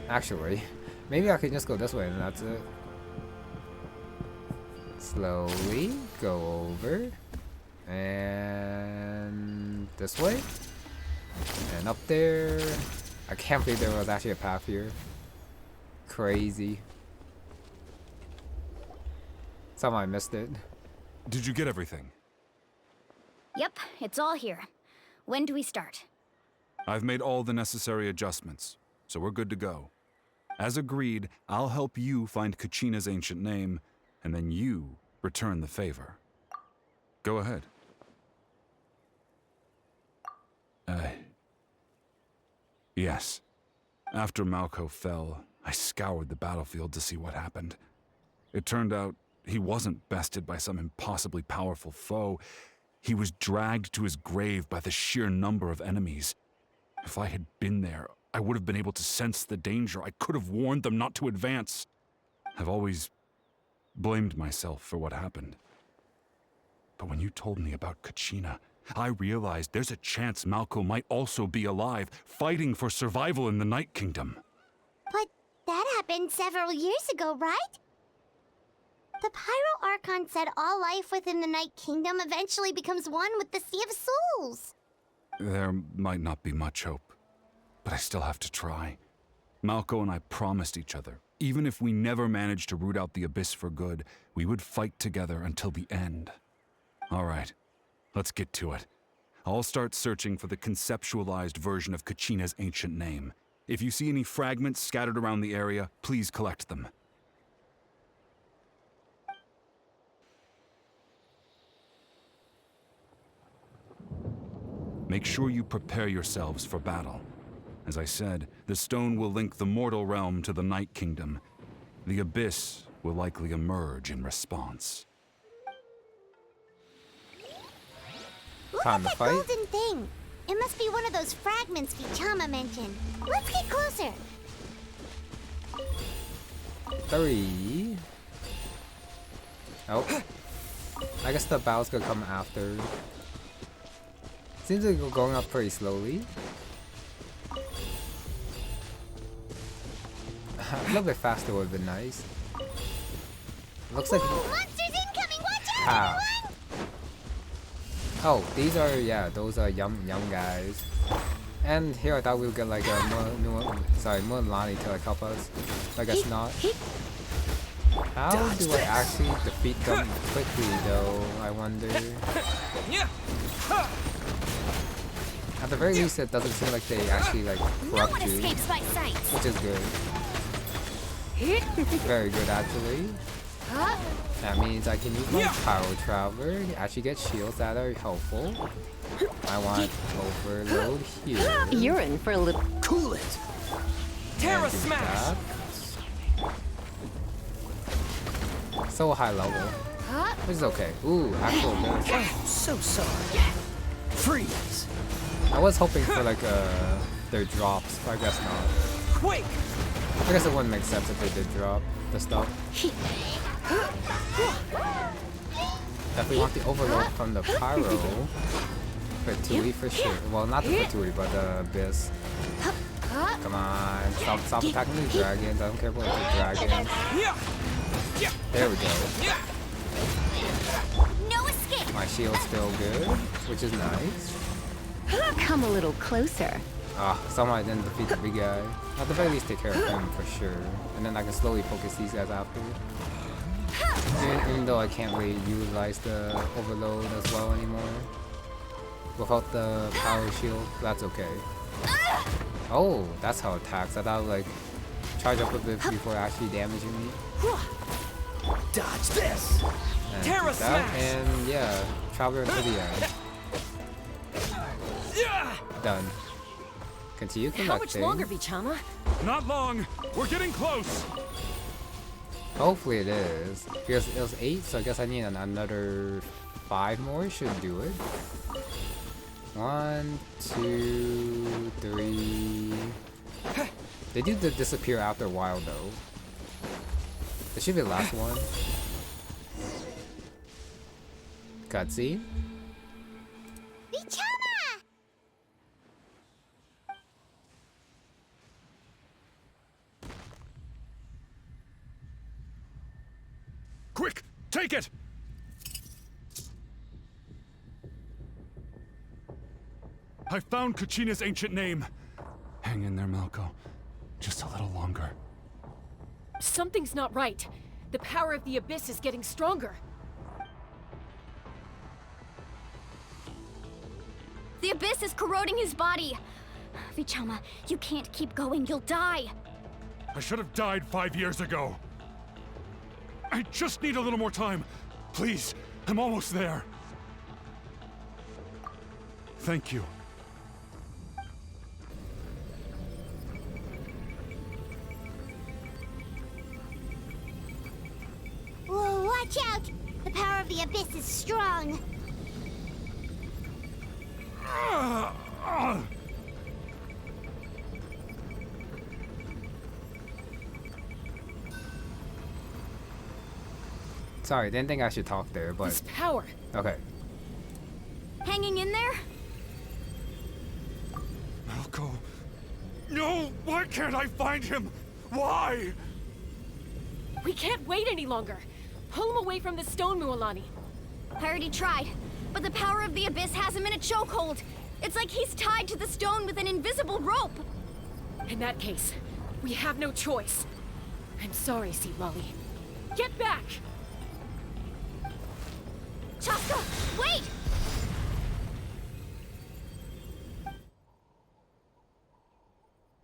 Actually, maybe I could just go this way and that's it. Slowly go over. And this way. And up there. I can't believe there was actually a path here. Crazy. Somehow I missed it. Did you get everything? Yep, it's all here. When do we start? I've made all the necessary adjustments, so we're good to go. As agreed, I'll help you find Kachina's ancient name, and then you return the favor. Go ahead. Yes. After Malko fell, I scoured the battlefield to see what happened. It turned out he wasn't bested by some impossibly powerful foe. He was dragged to his grave by the sheer number of enemies. If I had been there, I would have been able to sense the danger. I could have warned them not to advance. I've always blamed myself for what happened. But when you told me about Kachina, I realized there's a chance Malko might also be alive, fighting for survival in the Night Kingdom. But that happened several years ago, right? The Pyro Archon said all life within the Night Kingdom eventually becomes one with the Sea of Souls. There might not be much hope, but I still have to try. Malko and I promised each other, even if we never managed to root out the Abyss for good, we would fight together until the end. All right, let's get to it. I'll start searching for the conceptualized version of Kachina's ancient name. If you see any fragments scattered around the area, please collect them. Make sure you prepare yourselves for battle. As I said, the stone will link the mortal realm to the Night Kingdom. The Abyss will likely emerge in response. Look at that golden thing! It must be one of those fragments Vichama mentioned. Let's get closer! 3. Oh. I guess the battle's gonna come after. Seems like we're going up pretty slowly. A little bit faster would have been nice. Looks like... Monsters incoming! Watch out, everyone! Oh, these are, yeah, those are young guys. And here I thought we would get like a Mulan to like help us. I guess not. How do I actually defeat them quickly though, I wonder? At the very least, it doesn't seem like they actually like corrupt you, which is good. Very good actually. That means I can use my Pyro Traveler, actually get shields that are helpful. I want Overload here. You're in for a little... Cool it! Terra Smash! So high level. Which is okay. Ooh, actual miss. Oh, so sorry. Freeze! I was hoping for like their drops, but I guess not. Quake! I guess it wouldn't make sense if they did drop the stuff. Definitely want the overload from the Pyro. Fatui for sure. Well, not the Fatui, but the Abyss. Come on, stop attacking these dragons. I don't care about the dragons. There we go. No escape! My shield's still good, which is nice. Come a little closer. Ah, somehow I didn't defeat the big guy. At the very least, take care of him for sure. And then I can slowly focus these guys after. Even though I can't really utilize the overload as well anymore. Without the power shield, that's okay. Oh, that's how it attacks. I thought it would, like, charge up a bit before actually damaging me. Dodge this! Terra Smash! And yeah, travel into the end. Done. Continue collecting. How much longer, Vichama? Not long. We're getting close. Hopefully it is. Because it was 8, so I guess I need another 5 more. Should do it. 1, 2, 3. They do disappear after a while though. This should be the last one. Cutscene. Vichama! Quick, take it! I found Kachina's ancient name. Hang in there, Malco. Just a little longer. Something's not right. The power of the Abyss is getting stronger. The Abyss is corroding his body. Vichama, you can't keep going. You'll die. I should have died 5 years ago. I just need a little more time. Please, I'm almost there. Thank you. Whoa, watch out! The power of the Abyss is strong. Sorry, didn't think I should talk there, but This power. okay. Hanging in there? Malco. No! Why can't I find him? Why? We can't wait any longer. Pull him away from the stone, Mualani. I already tried, but the power of the Abyss has him in a chokehold. It's like he's tied to the stone with an invisible rope. In that case, we have no choice. I'm sorry, Sea Lolly. Get back! Chasca, wait!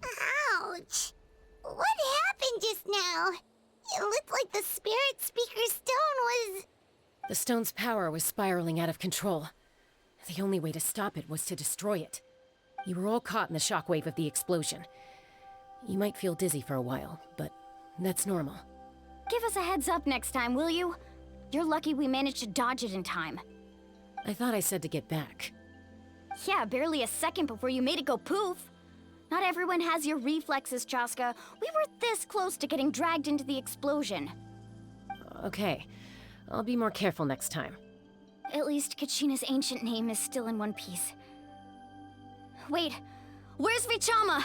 Ouch! What happened just now? It looked like the Spiritspeaker stone was... The stone's power was spiraling out of control. The only way to stop it was to destroy it. You were all caught in the shockwave of the explosion. You might feel dizzy for a while, but that's normal. Give us a heads up next time, will you? You're lucky we managed to dodge it in time. I thought I said to get back. Yeah, barely a second before you made it go poof. Not everyone has your reflexes, Chasca. We were this close to getting dragged into the explosion. Okay, I'll be more careful next time. At least Kachina's ancient name is still in one piece. Wait, where's Vichama?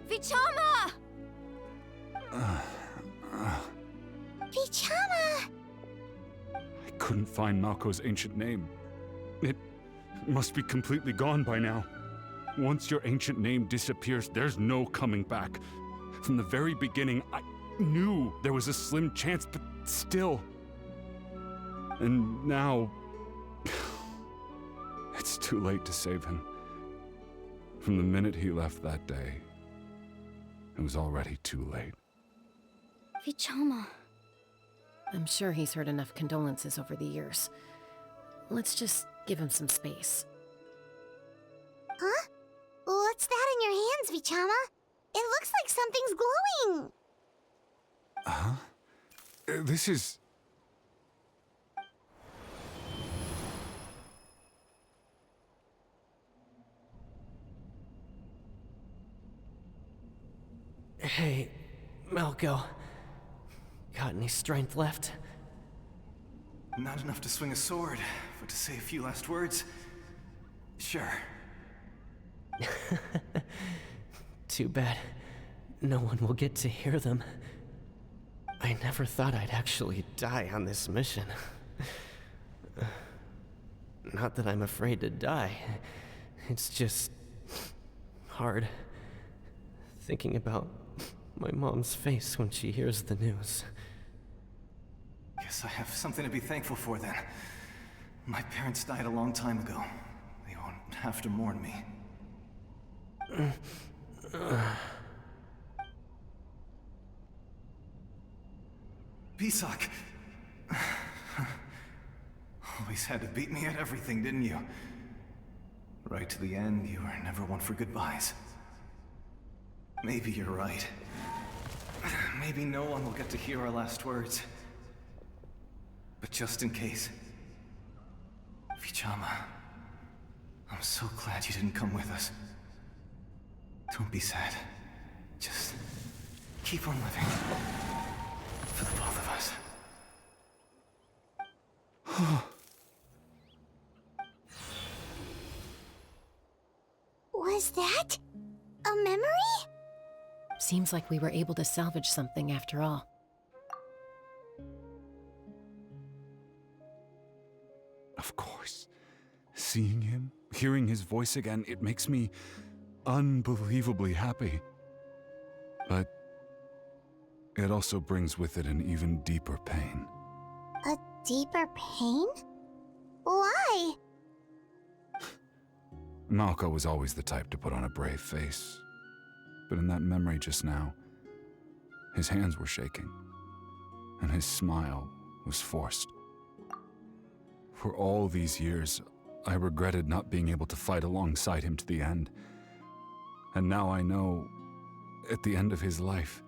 Vichama! Vichama! I couldn't find Malco's ancient name. It must be completely gone by now. Once your ancient name disappears, there's no coming back. From the very beginning, I knew there was a slim chance, but still. And now... it's too late to save him. From the minute he left that day, it was already too late. Vichama. I'm sure he's heard enough condolences over the years. Let's just give him some space. Huh? What's that in your hands, Vichama? It looks like something's glowing. Huh? This is... Hey, Malco. Got any strength left? Not enough to swing a sword, but to say a few last words? Sure. Too bad. No one will get to hear them. I never thought I'd actually die on this mission. Not that I'm afraid to die. It's just... hard. Thinking about my mom's face when she hears the news. Guess I have something to be thankful for then. My parents died a long time ago. They won't have to mourn me. Pisak! Always had to beat me at everything, didn't you? Right to the end, you were never one for goodbyes. Maybe you're right. Maybe no one will get to hear our last words. But just in case... Vichama, I'm so glad you didn't come with us. Don't be sad. Just keep on living. For the both of us. Was that a memory? Seems like we were able to salvage something after all. Of course. Seeing him, hearing his voice again, it makes me unbelievably happy. But it also brings with it an even deeper pain. A deeper pain? Why? Malko was always the type to put on a brave face. But in that memory just now, his hands were shaking, and his smile was forced. For all these years, I regretted not being able to fight alongside him to the end. And now I know, at the end of his life,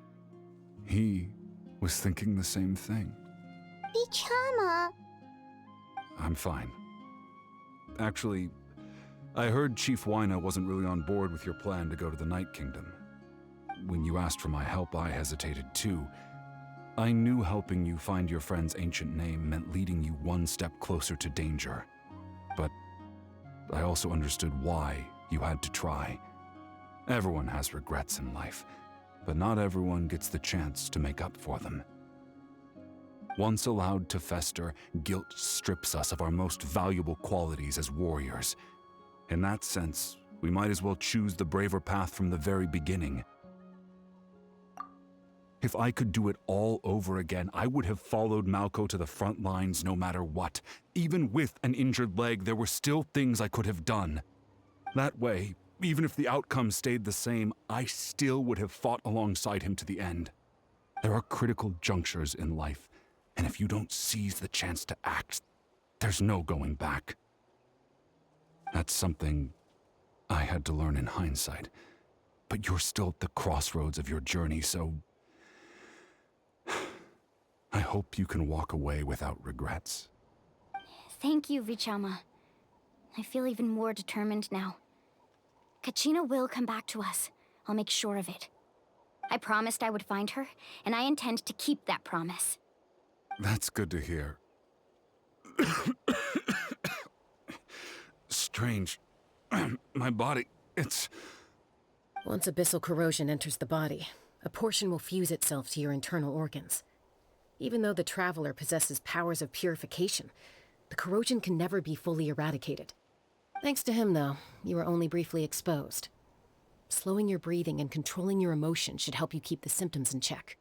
he was thinking the same thing. Vichama. I'm fine. Actually, I heard Chief Wyna wasn't really on board with your plan to go to the Night Kingdom. When you asked for my help, I hesitated too. I knew helping you find your friend's ancient name meant leading you one step closer to danger. But I also understood why you had to try. Everyone has regrets in life, but not everyone gets the chance to make up for them. Once allowed to fester, guilt strips us of our most valuable qualities as warriors. In that sense, we might as well choose the braver path from the very beginning. If I could do it all over again, I would have followed Malko to the front lines no matter what. Even with an injured leg, there were still things I could have done. That way, even if the outcome stayed the same, I still would have fought alongside him to the end. There are critical junctures in life, and if you don't seize the chance to act, there's no going back. That's something I had to learn in hindsight. But you're still at the crossroads of your journey, so I hope you can walk away without regrets. Thank you, Vichama. I feel even more determined now. Kachina will come back to us. I'll make sure of it. I promised I would find her, and I intend to keep that promise. That's good to hear. Strange. My body, it's... Once abyssal corrosion enters the body, a portion will fuse itself to your internal organs. Even though the Traveler possesses powers of purification, the corrosion can never be fully eradicated. Thanks to him, though, you were only briefly exposed. Slowing your breathing and controlling your emotions should help you keep the symptoms in check.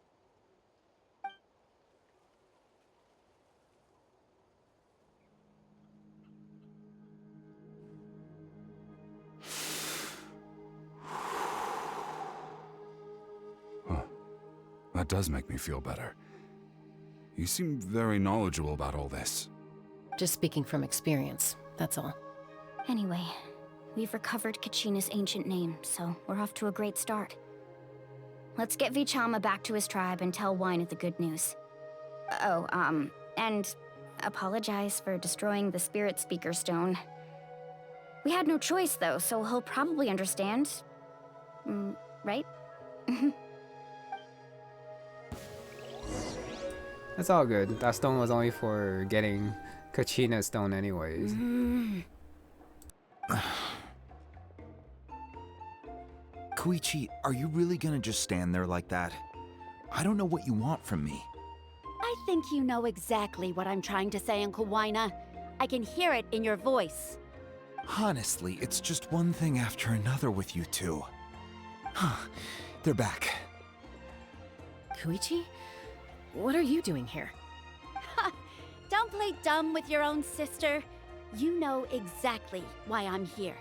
That does make me feel better. You seem very knowledgeable about all this. Just speaking from experience, that's all. Anyway, we've recovered Kachina's ancient name, so we're off to a great start. Let's get Vichama back to his tribe and tell Wyna the good news. And apologize for destroying the Spiritspeaker stone. We had no choice, though, so he'll probably understand. Right? That's all good. That stone was only for getting Kachina's stone anyways. Koichi, are you really gonna just stand there like that? I don't know what you want from me. I think you know exactly what I'm trying to say, Uncle Wyna. I can hear it in your voice. Honestly, it's just one thing after another with you two. They're back. Koichi? What are you doing here? Don't play dumb with your own sister. You know exactly why I'm here.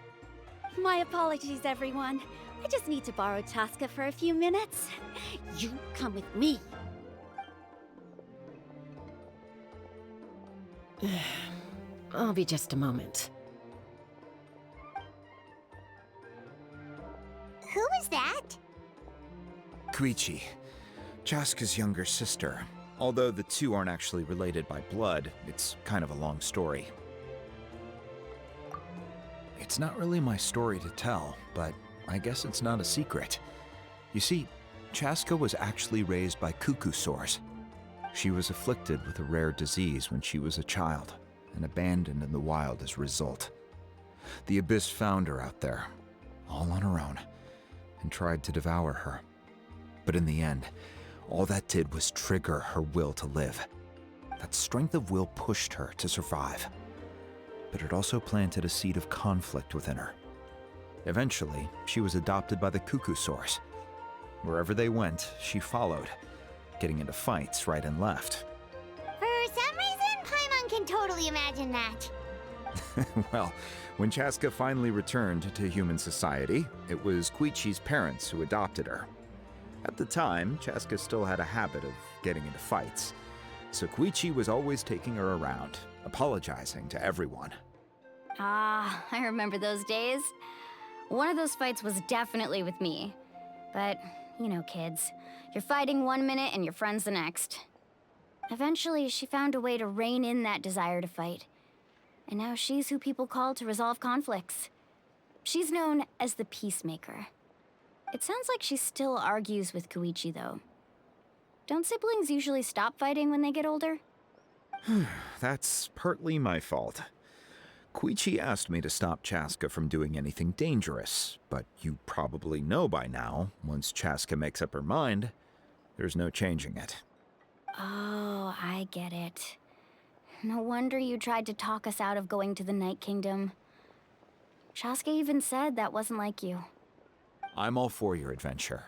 My apologies, everyone. I just need to borrow Chasca for a few minutes. You come with me. I'll be just a moment. Who was that? Koichi, Chasca's younger sister. Although the two aren't actually related by blood, it's kind of a long story. It's not really my story to tell, but I guess it's not a secret. You see, Chasca was actually raised by cuckoo sores. She was afflicted with a rare disease when she was a child, and abandoned in the wild as a result. The Abyss found her out there, all on her own, and tried to devour her. But in the end, all that did was trigger her will to live. That strength of will pushed her to survive. But it also planted a seed of conflict within her. Eventually, she was adopted by the cuckoo source. Wherever they went, she followed, getting into fights right and left. For some reason, Paimon can totally imagine that. Well, when Chasca finally returned to human society, it was Koichi's parents who adopted her. At the time, Chasca still had a habit of getting into fights, so Koichi was always taking her around, apologizing to everyone. Ah, I remember those days. One of those fights was definitely with me. But, you know, kids. You're fighting one minute and your friend's the next. Eventually, she found a way to rein in that desire to fight. And now she's who people call to resolve conflicts. She's known as the Peacemaker. It sounds like she still argues with Koichi, though. Don't siblings usually stop fighting when they get older? That's partly my fault. Koichi asked me to stop Chasca from doing anything dangerous, but you probably know by now, once Chasca makes up her mind, there's no changing it. Oh, I get it. No wonder you tried to talk us out of going to the Night Kingdom. Chasca even said that wasn't like you. I'm all for your adventure.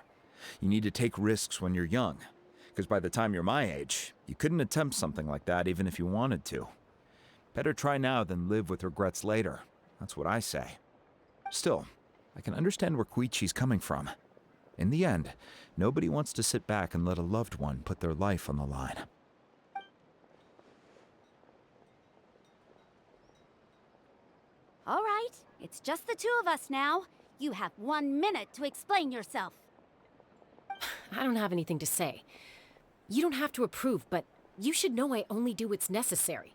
You need to take risks when you're young, because by the time you're my age, you couldn't attempt something like that even if you wanted to. Better try now than live with regrets later. That's what I say. Still, I can understand where Koichi's coming from. In the end, nobody wants to sit back and let a loved one put their life on the line. All right, it's just the two of us now. You have 1 minute to explain yourself. I don't have anything to say. You don't have to approve, but you should know I only do what's necessary.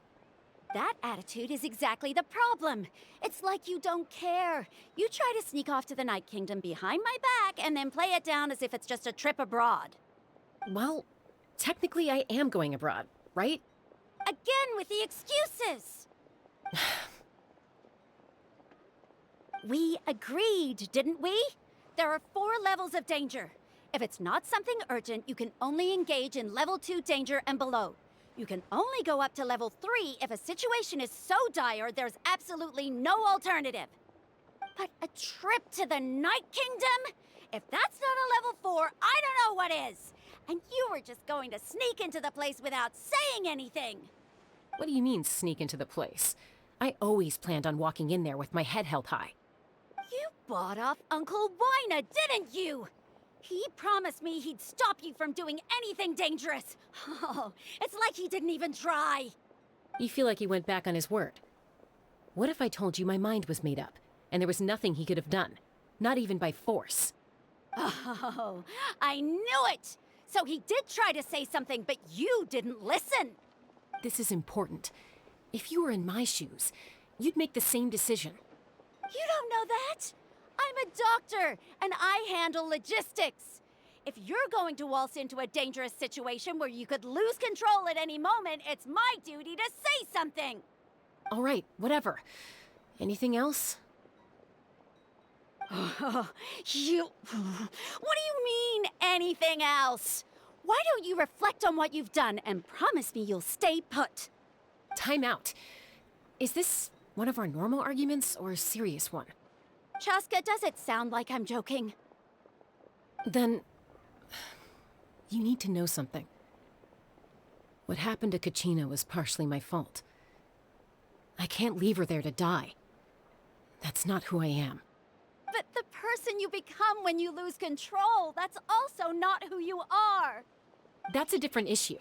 That attitude is exactly the problem. It's like you don't care. You try to sneak off to the Night Kingdom behind my back and then play it down as if it's just a trip abroad. Well, technically I am going abroad, right? Again with the excuses! We agreed, didn't we? There are 4 levels of danger. If it's not something urgent, you can only engage in level 2 danger and below. You can only go up to level 3 if a situation is so dire there's absolutely no alternative. But a trip to the Night Kingdom? If that's not a level 4, I don't know what is. And you were just going to sneak into the place without saying anything. What do you mean, sneak into the place? I always planned on walking in there with my head held high. You bought off Uncle Wina, didn't you? He promised me he'd stop you from doing anything dangerous. Oh, it's like he didn't even try. You feel like he went back on his word. What if I told you my mind was made up, and there was nothing he could have done? Not even by force. Oh, I knew it! So he did try to say something, but you didn't listen. This is important. If you were in my shoes, you'd make the same decision. You don't know that? I'm a doctor, and I handle logistics. If you're going to waltz into a dangerous situation where you could lose control at any moment, it's my duty to say something. All right, whatever. Anything else? What do you mean, anything else? Why don't you reflect on what you've done and promise me you'll stay put? Time out. Is this one of our normal arguments or a serious one? Chasca, does it sound like I'm joking? Then, you need to know something. What happened to Kachina was partially my fault. I can't leave her there to die. That's not who I am. But the person you become when you lose control, that's also not who you are. That's a different issue.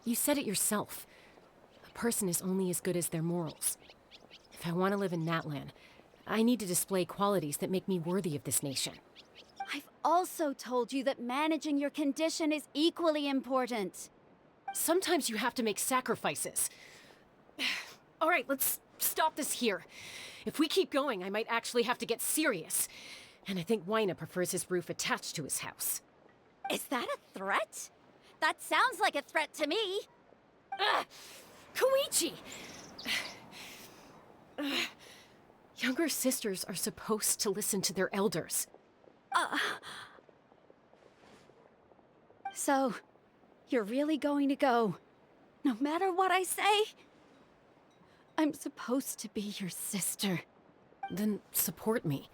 You said it yourself. A person is only as good as their morals. If I want to live in Natlan, I need to display qualities that make me worthy of this nation. also told you that managing your condition is equally important. Sometimes you have to make sacrifices. All right, let's stop this here. If we keep going, I might actually have to get serious. And I think Waina prefers his roof attached to his house. Is that a threat? That sounds like a threat to me. Koichi! Younger sisters are supposed to listen to their elders. So, you're really going to go, no matter what I say? I'm supposed to be your sister. Then support me.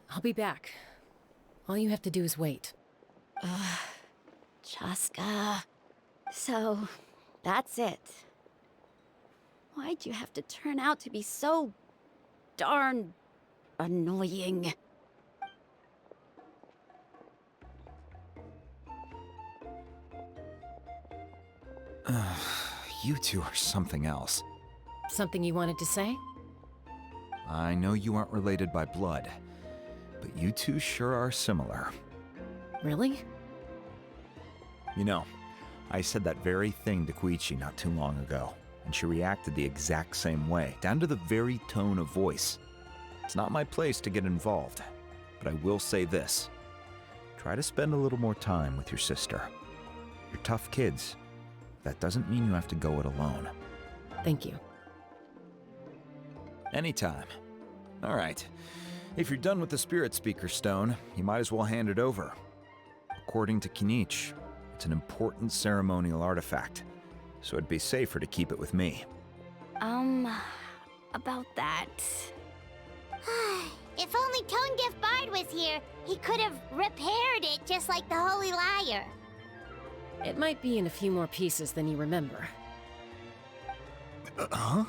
I'll be back. All you have to do is wait. Chasca. So, that's it. Why'd you have to turn out to be so darn annoying? You two are something else. Something you wanted to say? I know you aren't related by blood, but you two sure are similar. Really? You know, I said that very thing to Koichi not too long ago, and she reacted the exact same way, down to the very tone of voice. It's not my place to get involved, but I will say this. Try to spend a little more time with your sister. You're tough kids. That doesn't mean you have to go it alone. Thank you. Anytime. All right. If you're done with the Spiritspeaker stone, you might as well hand it over. According to Kinich, it's an important ceremonial artifact, so it'd be safer to keep it with me. About that. If only Tone Gift Bard was here, he could have repaired it just like the Holy Liar. It might be in a few more pieces than you remember. Huh?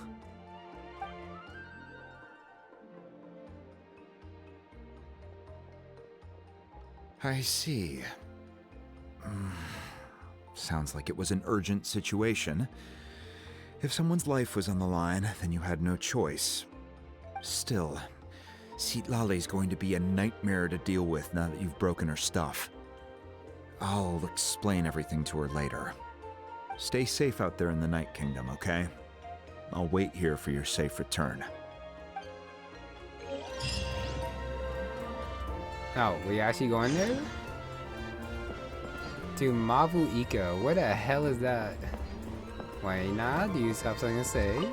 I see. Sounds like it was an urgent situation. If someone's life was on the line, then you had no choice. Still, Citlali's going to be a nightmare to deal with now that you've broken her stuff. I'll explain everything to her later. Stay safe out there in the Night Kingdom, okay? I'll wait here for your safe return. Oh, we actually going there? To Mavuika, where the hell is that? Waina, do you have something to say?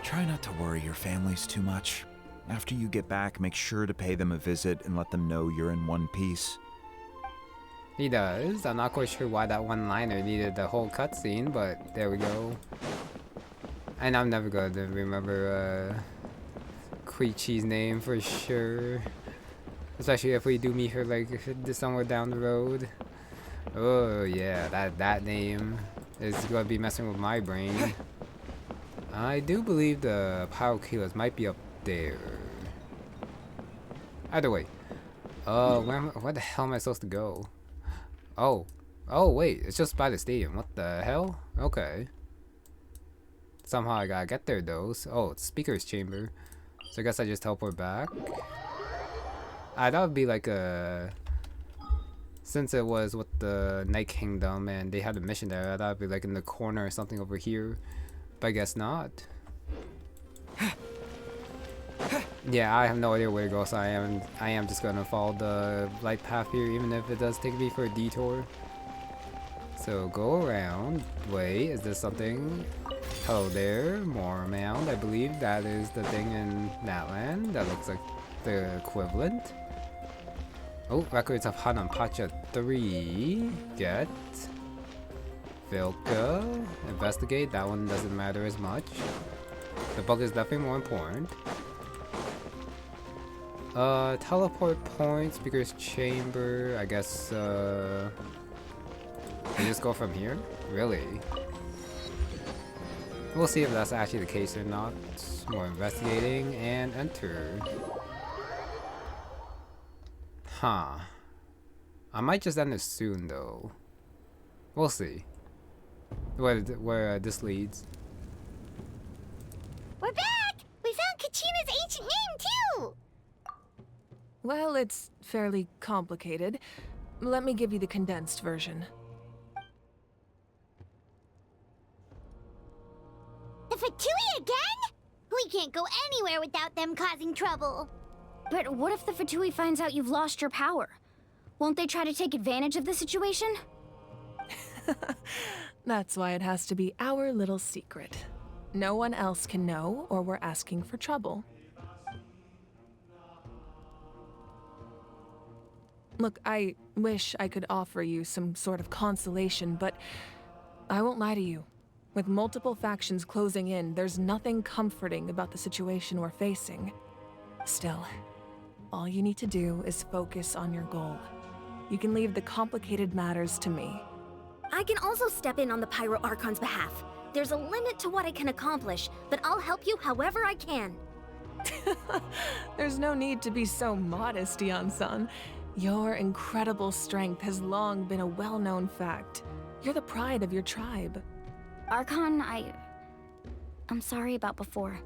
Try not to worry your families too much. After you get back, make sure to pay them a visit and let them know you're in one piece. He does. I'm not quite sure why that one-liner needed the whole cutscene, but there we go. And I'm never going to remember Koichi's name for sure. Especially if we do meet her like somewhere down the road. Oh yeah, that name is going to be messing with my brain. I do believe the Pyrokilas might be up there. Either way. Where the hell am I supposed to go? Oh wait, it's just by the stadium. What the hell? Okay. Somehow I gotta get there though. Oh, it's Speaker's chamber. So I guess I just teleport back. That would be like a... Since it was with the Night Kingdom and they had a mission there, I thought it'd be like in the corner or something over here. But I guess not. Yeah, I have no idea where to go, so I am just gonna follow the light path here, even if it does take me for a detour. So go around. Wait, is this something? Hello there, more mound. I believe that is the thing in Natland. That looks like the equivalent. Oh, records of Hanampacha 3. Get. Vilka. Investigate. That one doesn't matter as much. The book is definitely more important. Teleport point, Speaker's chamber. I guess, I just go from here? Really? We'll see if that's actually the case or not. More investigating and enter. Huh. I might just end this soon though. We'll see. Where this leads. We're back! We found Kachina's ancient name too! Well, it's fairly complicated. Let me give you the condensed version. The Fatui again? We can't go anywhere without them causing trouble. But what if the Fatui finds out you've lost your power? Won't they try to take advantage of the situation? That's why it has to be our little secret. No one else can know, or we're asking for trouble. Look, I wish I could offer you some sort of consolation, but I won't lie to you. With multiple factions closing in, there's nothing comforting about the situation we're facing. Still, all you need to do is focus on your goal. You can leave the complicated matters to me. I can also step in on the Pyro Archon's behalf. There's a limit to what I can accomplish, but I'll help you however I can. There's no need to be so modest, Yan-san. Your incredible strength has long been a well-known fact. You're the pride of your tribe. Archon, I'm sorry about before.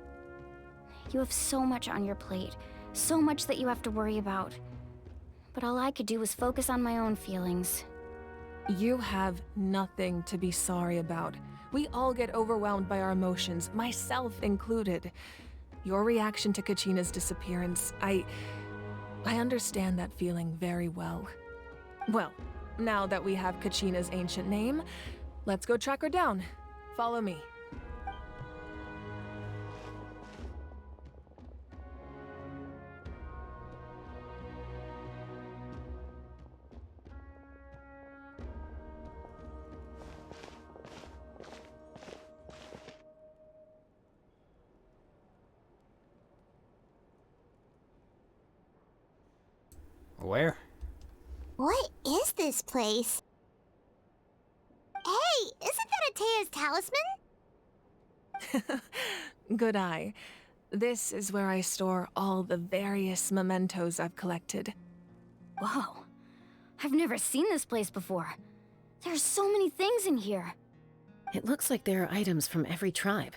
You have so much on your plate, so much that you have to worry about. But all I could do was focus on my own feelings. You have nothing to be sorry about. We all get overwhelmed by our emotions, myself included. Your reaction to Kachina's disappearance, I understand that feeling very well. Well, now that we have Kachina's ancient name, let's go track her down. Follow me. Where? What is this place? Hey, isn't that Atea's talisman? Good eye. This is where I store all the various mementos I've collected. Whoa. I've never seen this place before. There's so many things in here. It looks like there are items from every tribe.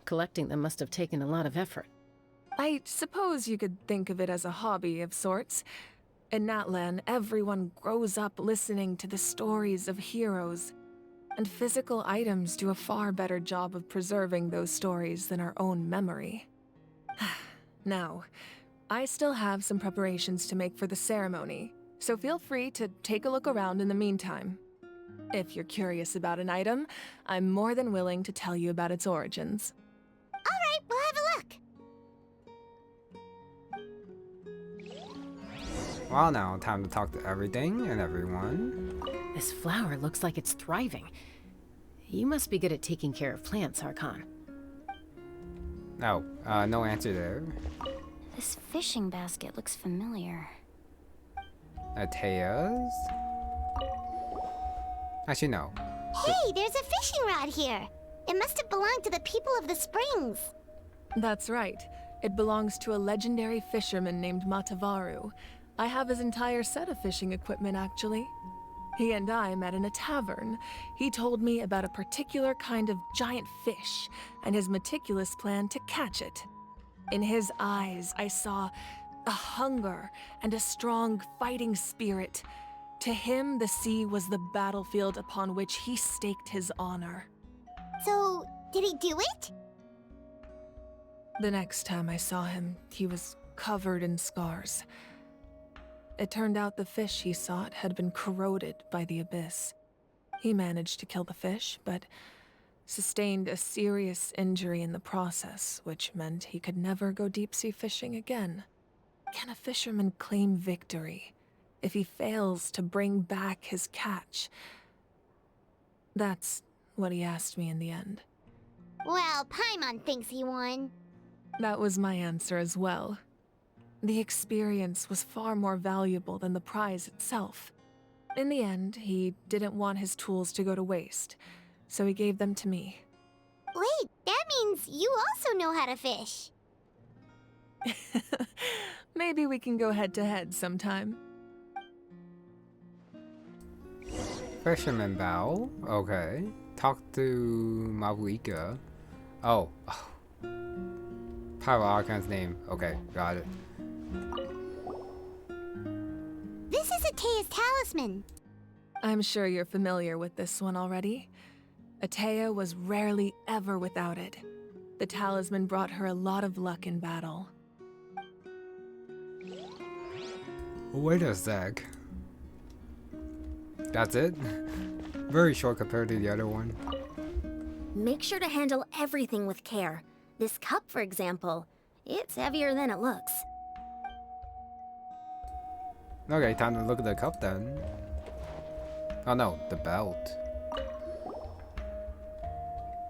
Collecting them must have taken a lot of effort. I suppose you could think of it as a hobby of sorts. In Natlan, everyone grows up listening to the stories of heroes, and physical items do a far better job of preserving those stories than our own memory. Now, I still have some preparations to make for the ceremony, so feel free to take a look around in the meantime. If you're curious about an item, I'm more than willing to tell you about its origins. All right, we'll have a look. Well, now time to talk to everything and everyone. This flower looks like it's thriving. You must be good at taking care of plants, Archon. Oh, no answer there. This fishing basket looks familiar. Atea's? Actually, no. Hey, there's a fishing rod here. It must have belonged to the people of the springs. That's right. It belongs to a legendary fisherman named Matavaru. I have his entire set of fishing equipment, actually. He and I met in a tavern. He told me about a particular kind of giant fish and his meticulous plan to catch it. In his eyes, I saw a hunger and a strong fighting spirit. To him, the sea was the battlefield upon which he staked his honor. So, did he do it? The next time I saw him, he was covered in scars. It turned out the fish he sought had been corroded by the abyss. He managed to kill the fish, but sustained a serious injury in the process, which meant he could never go deep-sea fishing again. Can a fisherman claim victory if he fails to bring back his catch? That's what he asked me in the end. Well, Paimon thinks he won. That was my answer as well. The experience was far more valuable than the prize itself. In the end, he didn't want his tools to go to waste, so he gave them to me. Wait, that means you also know how to fish. Maybe we can go head-to-head sometime. Fisherman Bow. Okay. Talk to Mavuika. Oh. Pyro Archon's name. Okay, got it. Atea's talisman? I'm sure you're familiar with this one already. Atea was rarely ever without it. The talisman brought her a lot of luck in battle. Wait a sec. That's it? Very short compared to the other one. Make sure to handle everything with care. This cup, for example, it's heavier than it looks. Okay, time to look at the cup then. Oh no, the belt.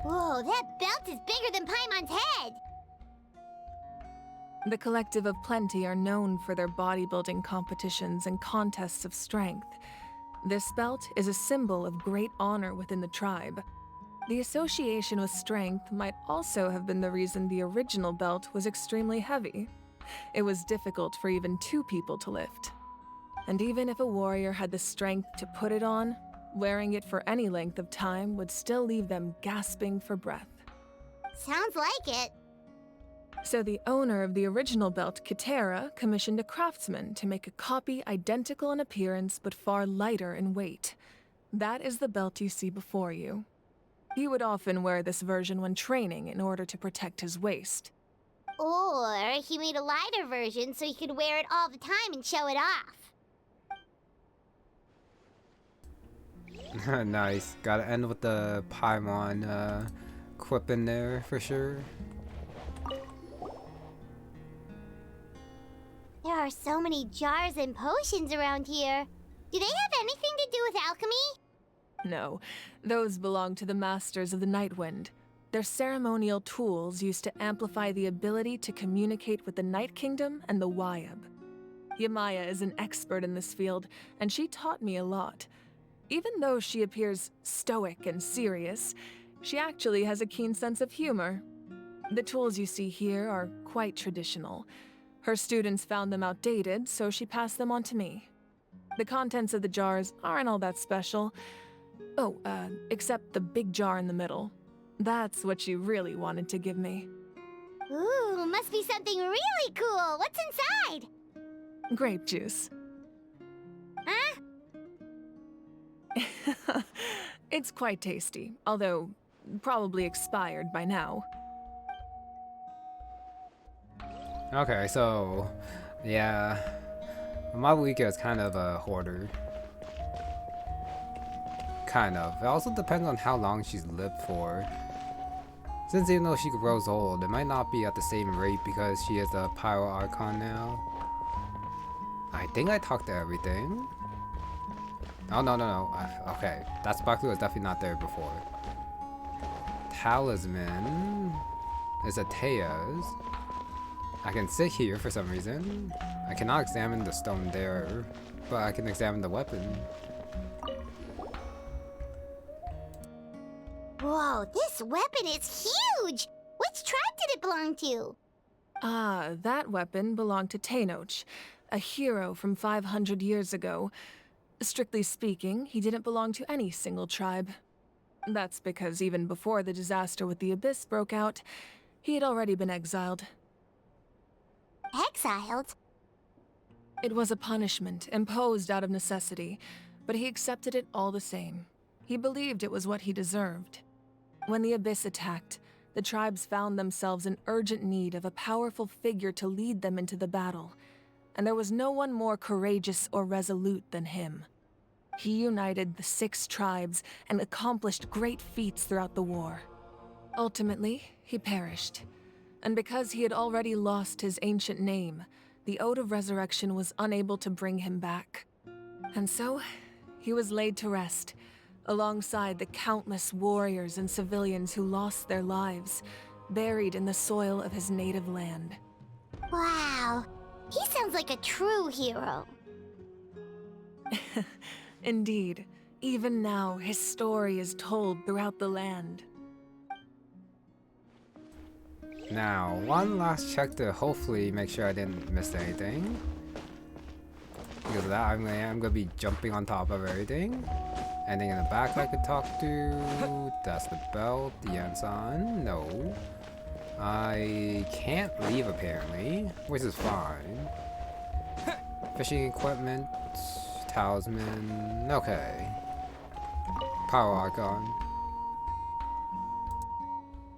Whoa, that belt is bigger than Paimon's head! The Collective of Plenty are known for their bodybuilding competitions and contests of strength. This belt is a symbol of great honor within the tribe. The association with strength might also have been the reason the original belt was extremely heavy. It was difficult for even 2 people to lift. And even if a warrior had the strength to put it on, wearing it for any length of time would still leave them gasping for breath. Sounds like it. So the owner of the original belt, Kitera, commissioned a craftsman to make a copy identical in appearance but far lighter in weight. That is the belt you see before you. He would often wear this version when training in order to protect his waist. Or he made a lighter version so he could wear it all the time and show it off. Nice. Gotta end with the Paimon quip in there for sure. There are so many jars and potions around here. Do they have anything to do with alchemy? No, those belong to the Masters of the Nightwind. They're ceremonial tools used to amplify the ability to communicate with the Night Kingdom and the Wayab. Yamaya is an expert in this field, and she taught me a lot. Even though she appears stoic and serious, she actually has a keen sense of humor. The tools you see here are quite traditional. Her students found them outdated, so she passed them on to me. The contents of the jars aren't all that special. Oh, except the big jar in the middle. That's what she really wanted to give me. Ooh, must be something really cool. What's inside? Grape juice. Huh? It's quite tasty, although probably expired by now. Okay, so yeah, Mavuika is kind of a hoarder. Kind of. It also depends on how long she's lived for. Since even though she grows old, it might not be at the same rate because she is a Pyro Archon now. I think I talked to everything. Oh, no. Okay, that sparkler was definitely not there before. Talisman is Atea's. I can sit here for some reason. I cannot examine the stone there, but I can examine the weapon. Whoa, this weapon is huge! Which tribe did it belong to? Ah, that weapon belonged to Tenoch, a hero from 500 years ago. Strictly speaking, he didn't belong to any single tribe. That's because even before the disaster with the Abyss broke out, he had already been exiled. Exiled? It was a punishment imposed out of necessity, but he accepted it all the same. He believed it was what he deserved. When the Abyss attacked, the tribes found themselves in urgent need of a powerful figure to lead them into the battle, and there was no one more courageous or resolute than him. He united the 6 tribes and accomplished great feats throughout the war. Ultimately, he perished, and because he had already lost his ancient name, the Ode of Resurrection was unable to bring him back. And so, he was laid to rest, alongside the countless warriors and civilians who lost their lives, buried in the soil of his native land. Wow, he sounds like a true hero. Indeed, even now his story is told throughout the land. Now, one last check to hopefully make sure I didn't miss anything. Because of that, I'm gonna be jumping on top of everything. Anything in the back I could talk to? That's the belt, the ensign. No. I can't leave apparently, which is fine. Fishing equipment, Talisman. Okay. Power Archon.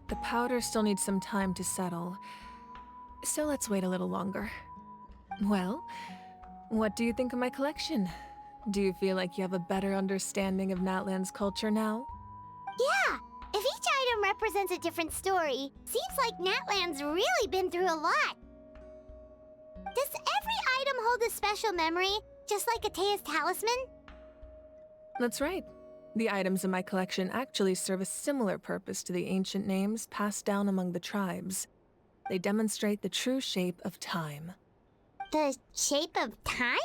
The powder still needs some time to settle, so let's wait a little longer. Well, what do you think of my collection? Do you feel like you have a better understanding of Natlan's culture now? Yeah! If each item represents a different story, seems like Natlan's really been through a lot. Does every item hold a special memory, just like Atea's talisman? That's right. The items in my collection actually serve a similar purpose to the ancient names passed down among the tribes. They demonstrate the true shape of time. The shape of time?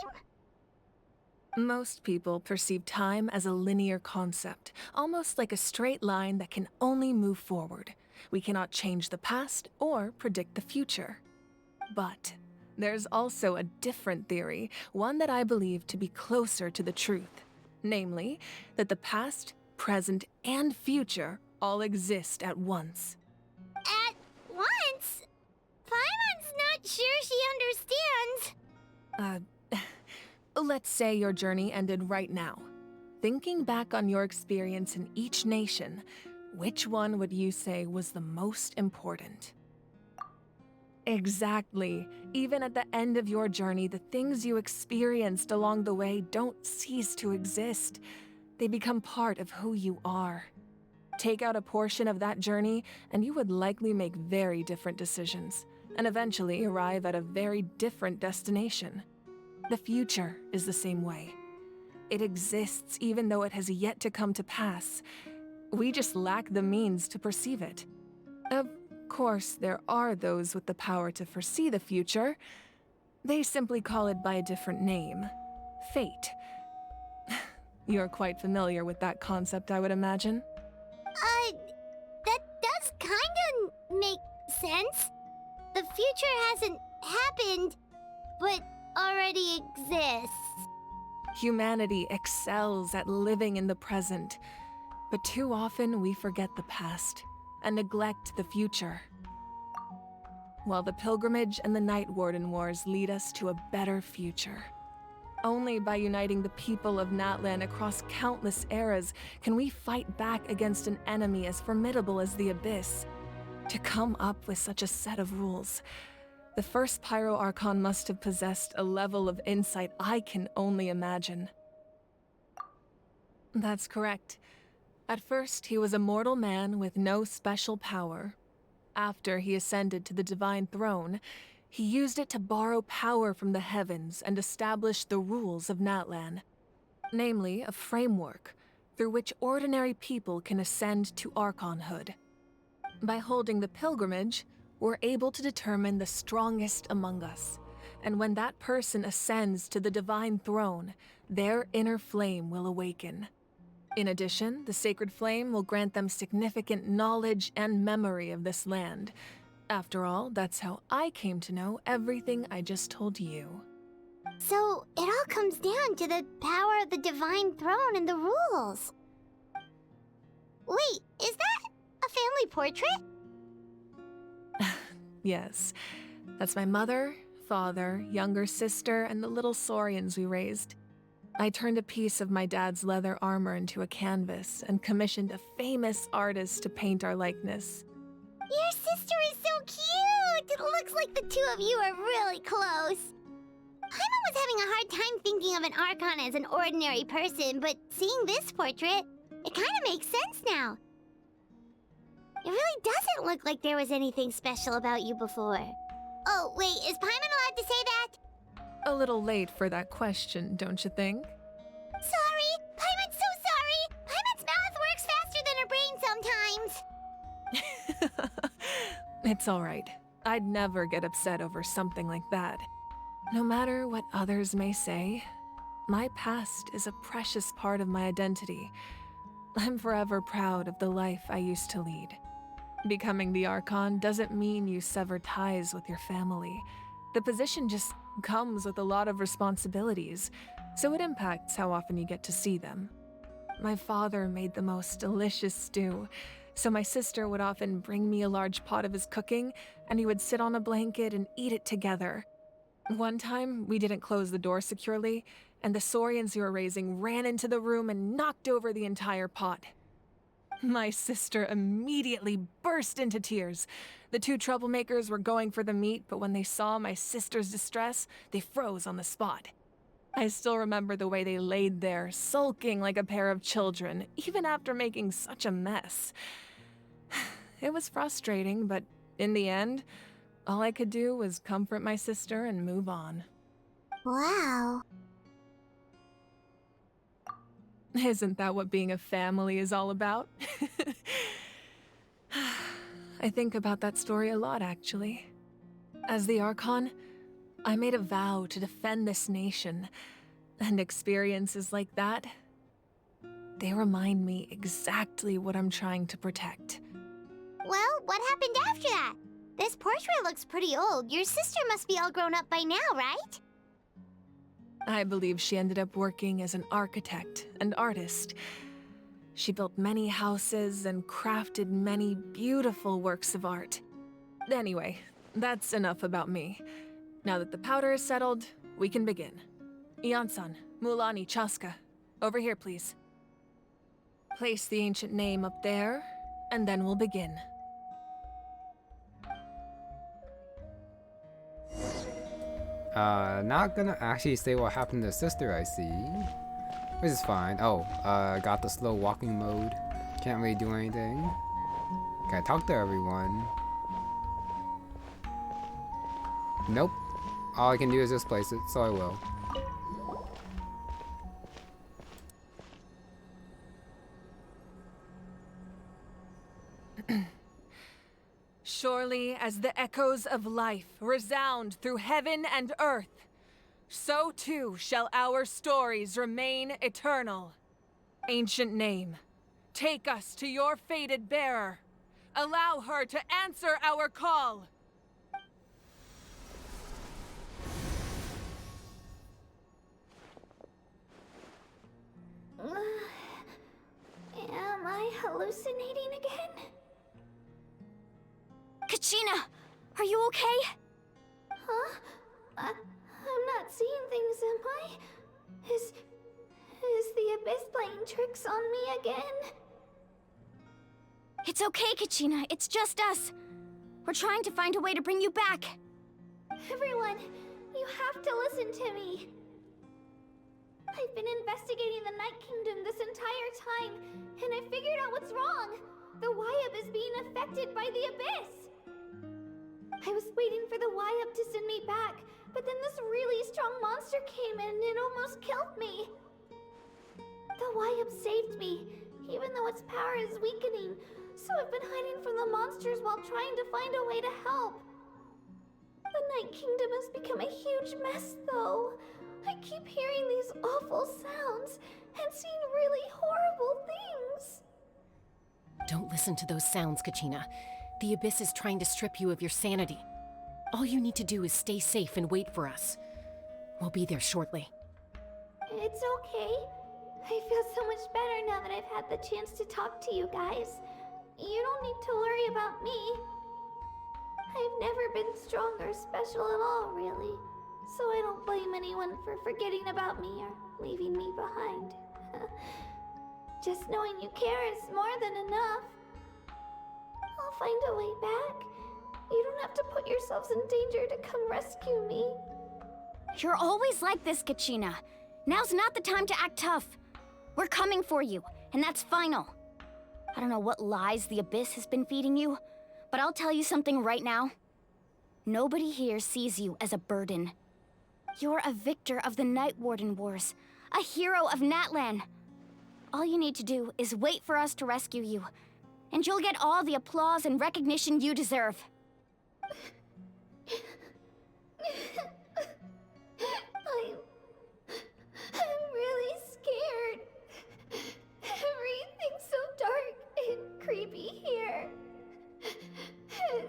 Most people perceive time as a linear concept, almost like a straight line that can only move forward. We cannot change the past or predict the future. But there's also a different theory, one that I believe to be closer to the truth. Namely, that the past, present, and future all exist at once. At once? Paimon's not sure she understands. Let's say your journey ended right now. Thinking back on your experience in each nation, which one would you say was the most important? Exactly. Even at the end of your journey, the things you experienced along the way don't cease to exist. They become part of who you are. Take out a portion of that journey, and you would likely make very different decisions, and eventually arrive at a very different destination. The future is the same way. It exists even though it has yet to come to pass. We just lack the means to perceive it. Of course, there are those with the power to foresee the future. They simply call it by a different name. Fate. You're quite familiar with that concept, I would imagine. That does kinda make sense. The future hasn't happened, but already exists. Humanity excels at living in the present, but too often we forget the past and neglect the future. While the pilgrimage and the Night Warden Wars lead us to a better future. Only by uniting the people of Natlan across countless eras can we fight back against an enemy as formidable as the Abyss. To come up with such a set of rules, the first Pyro Archon must have possessed a level of insight I can only imagine. That's correct. At first, he was a mortal man with no special power. After he ascended to the Divine Throne, he used it to borrow power from the heavens and establish the rules of Natlan. Namely, a framework through which ordinary people can ascend to Archonhood. By holding the pilgrimage, we're able to determine the strongest among us, and when that person ascends to the Divine Throne, their inner flame will awaken. In addition, the sacred flame will grant them significant knowledge and memory of this land. After all, that's how I came to know everything I just told you. So, it all comes down to the power of the Divine Throne and the rules. Wait, is that a family portrait? Yes, that's my mother, father, younger sister, and the little saurians we raised. I turned a piece of my dad's leather armor into a canvas and commissioned a famous artist to paint our likeness. Your sister is so cute! It looks like the two of you are really close. Paimon was having a hard time thinking of an Archon as an ordinary person, but seeing this portrait, it kind of makes sense now. It really doesn't look like there was anything special about you before. Oh, wait, is Paimon allowed to say that? A little late for that question, don't you think? Sorry! Paimon's so sorry! Paimon's mouth works faster than her brain sometimes! It's alright. I'd never get upset over something like that. No matter what others may say, my past is a precious part of my identity. I'm forever proud of the life I used to lead. Becoming the Archon doesn't mean you sever ties with your family. The position just comes with a lot of responsibilities, so it impacts how often you get to see them. My father made the most delicious stew, so my sister would often bring me a large pot of his cooking, and we would sit on a blanket and eat it together. One time, we didn't close the door securely, and the saurians you were raising ran into the room and knocked over the entire pot. My sister immediately burst into tears. The two troublemakers were going for the meat, but when they saw my sister's distress, they froze on the spot. I still remember the way they laid there, sulking like a pair of children, even after making such a mess. It was frustrating, but in the end, all I could do was comfort my sister and move on. Wow. Isn't that what being a family is all about? I think about that story a lot, actually. As the Archon, I made a vow to defend this nation, and experiences like that, they remind me exactly what I'm trying to protect. Well, what happened after that? This portrait looks pretty old. Your sister must be all grown up by now, right? I believe she ended up working as an architect and artist. She built many houses and crafted many beautiful works of art. Anyway, that's enough about me. Now that the powder is settled, we can begin. Ian-san, Mulani, Chasca, over here, please. Place the ancient name up there, and then we'll begin. Not gonna actually say what happened to the sister, I see. Which is fine. Oh, got the slow walking mode. Can't really do anything. Can I talk to everyone? Nope. All I can do is just place it, so I will. Surely as the echoes of life resound through heaven and earth, so too shall our stories remain eternal. Ancient name, take us to your fated bearer. Allow her to answer our call. Am I hallucinating again? Kachina, are you okay? Huh? I'm not seeing things, am I? Is the Abyss playing tricks on me again? It's okay, Kachina. It's just us. We're trying to find a way to bring you back. Everyone, you have to listen to me. I've been investigating the Night Kingdom this entire time, and I figured out what's wrong. The Wyab is being affected by the Abyss. I was waiting for the Wyab to send me back, but then this really strong monster came in and it almost killed me. The Wyab saved me, even though its power is weakening, so I've been hiding from the monsters while trying to find a way to help. The Night Kingdom has become a huge mess, though. I keep hearing these awful sounds and seeing really horrible things. Don't listen to those sounds, Kachina. The Abyss is trying to strip you of your sanity. All you need to do is stay safe and wait for us. We'll be there shortly. It's okay. I feel so much better now that I've had the chance to talk to you guys. You don't need to worry about me. I've never been strong or special at all, really. So I don't blame anyone for forgetting about me or leaving me behind. Just knowing you care is more than enough. I'll find a way back. You don't have to put yourselves in danger to come rescue me. You're always like this, Kachina. Now's not the time to act tough. We're coming for you, and that's final. I don't know what lies the Abyss has been feeding you, but I'll tell you something right now. Nobody here sees you as a burden. You're a victor of the Night Warden Wars, a hero of Natlan. All you need to do is wait for us to rescue you, and you'll get all the applause and recognition you deserve. I'm really scared. Everything's so dark and creepy here. And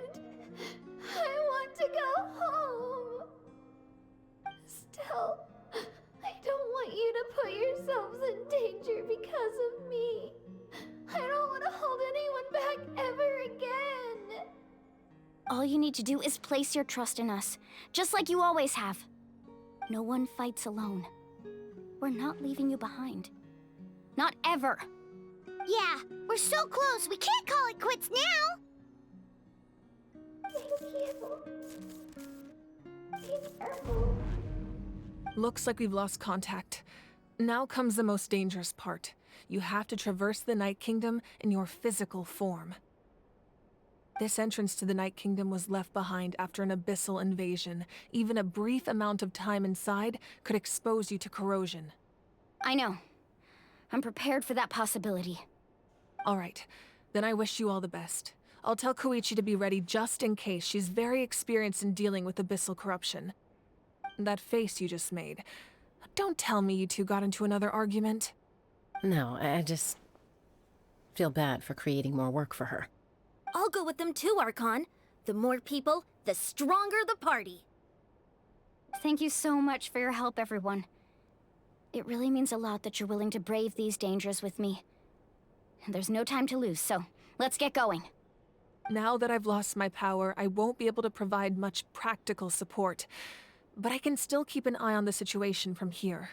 I want to go home. Still, I don't want you to put yourselves in danger because of me. I don't want to hold anyone back ever again. All you need to do is place your trust in us, just like you always have. No one fights alone. we're not leaving you behind. Not ever. Yeah, we're so close, we can't call it quits now! Looks like we've lost contact. Now comes the most dangerous part. You have to traverse the Night Kingdom in your physical form. This entrance to the Night Kingdom was left behind after an abyssal invasion. Even a brief amount of time inside could expose you to corrosion. I know. I'm prepared for that possibility. All right, then I wish you all the best. I'll tell Koichi to be ready just in case. She's very experienced in dealing with abyssal corruption. That face you just made. Don't tell me you two got into another argument. No, I just feel bad for creating more work for her. I'll go with them too, Archon. The more people, the stronger the party. Thank you so much for your help, everyone. It really means a lot that you're willing to brave these dangers with me. There's no time to lose, so let's get going. Now that I've lost my power, I won't be able to provide much practical support. But I can still keep an eye on the situation from here.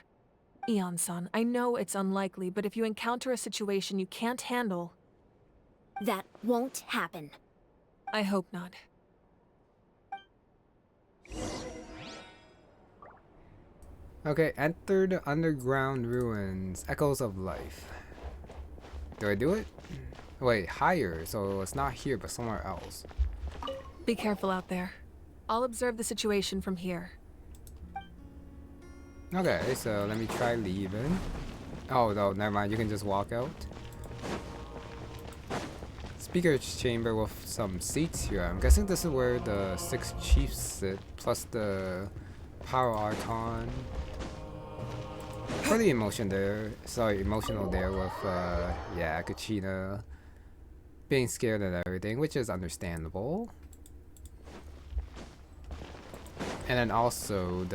Eon-san, I know it's unlikely, but if you encounter a situation you can't handle... That won't happen. I hope not. Okay, enter the underground ruins. Echoes of life. Do I do it? Wait, higher, so it's not here but somewhere else. Be careful out there. I'll observe the situation from here. Okay, so let me try leaving. Oh no, never mind, you can just walk out. Speaker's chamber with some seats here. I'm guessing this is where the 6 chiefs sit, plus the power archon. Pretty emotional there with, yeah, Kachina being scared and everything, which is understandable. And then also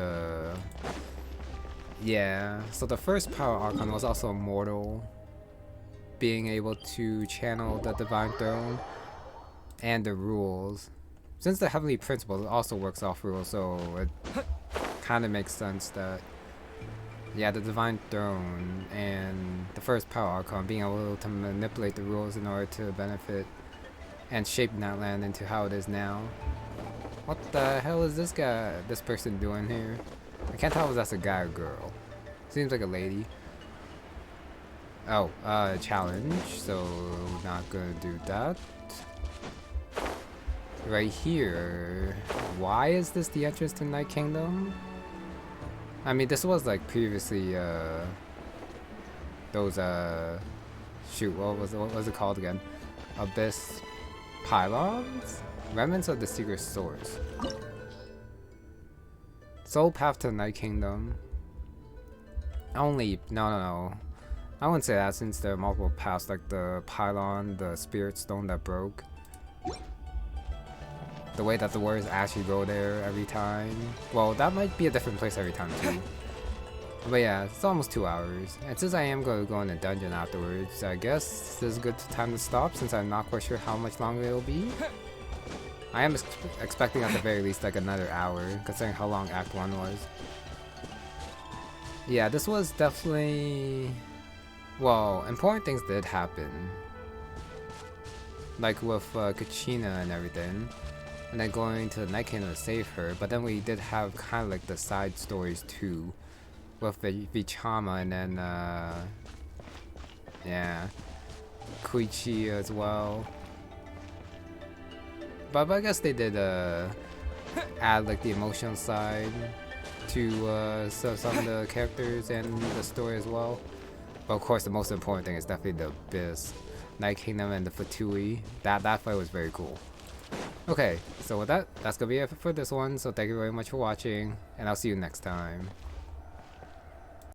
so the first power archon was also immortal, being able to channel the divine throne and the rules. Since the heavenly principle also works off rules, so it kind of makes sense that, yeah, the divine throne and the first power archon being able to manipulate the rules in order to benefit and shape Natlan into how it is now. What the hell is this person doing here? I can't tell if that's a guy or girl. Seems like a lady. Oh, challenge, so not gonna do that. Right here, why is this the entrance to Night Kingdom? I mean, this was like previously, those, shoot, what was it called again? Abyss pylons? Remnants of the secret source. Soul path to the Night Kingdom. No. I wouldn't say that, since there are multiple paths, like the pylon, the spirit stone that broke. The way that the warriors actually go there every time. Well, that might be a different place every time too. But yeah, it's almost 2 hours. And since I am going to go in the dungeon afterwards, I guess this is a good time to stop, since I'm not quite sure how much longer it'll be. I am expecting at the very least like another hour, considering how long Act 1 was. Yeah, this was definitely... Well, important things did happen. Like with Kachina and everything. And then going to the Night Kingdom to save her. But then we did have kind of like the side stories too. With the Vichama and then, yeah, Koichi as well. But I guess they did add like the emotional side to some of the characters and the story as well. But of course, the most important thing is definitely the Abyss, Night Kingdom, and the Fatui. That fight was very cool. Okay, so with that, that's gonna be it for this one. So thank you very much for watching, and I'll see you next time.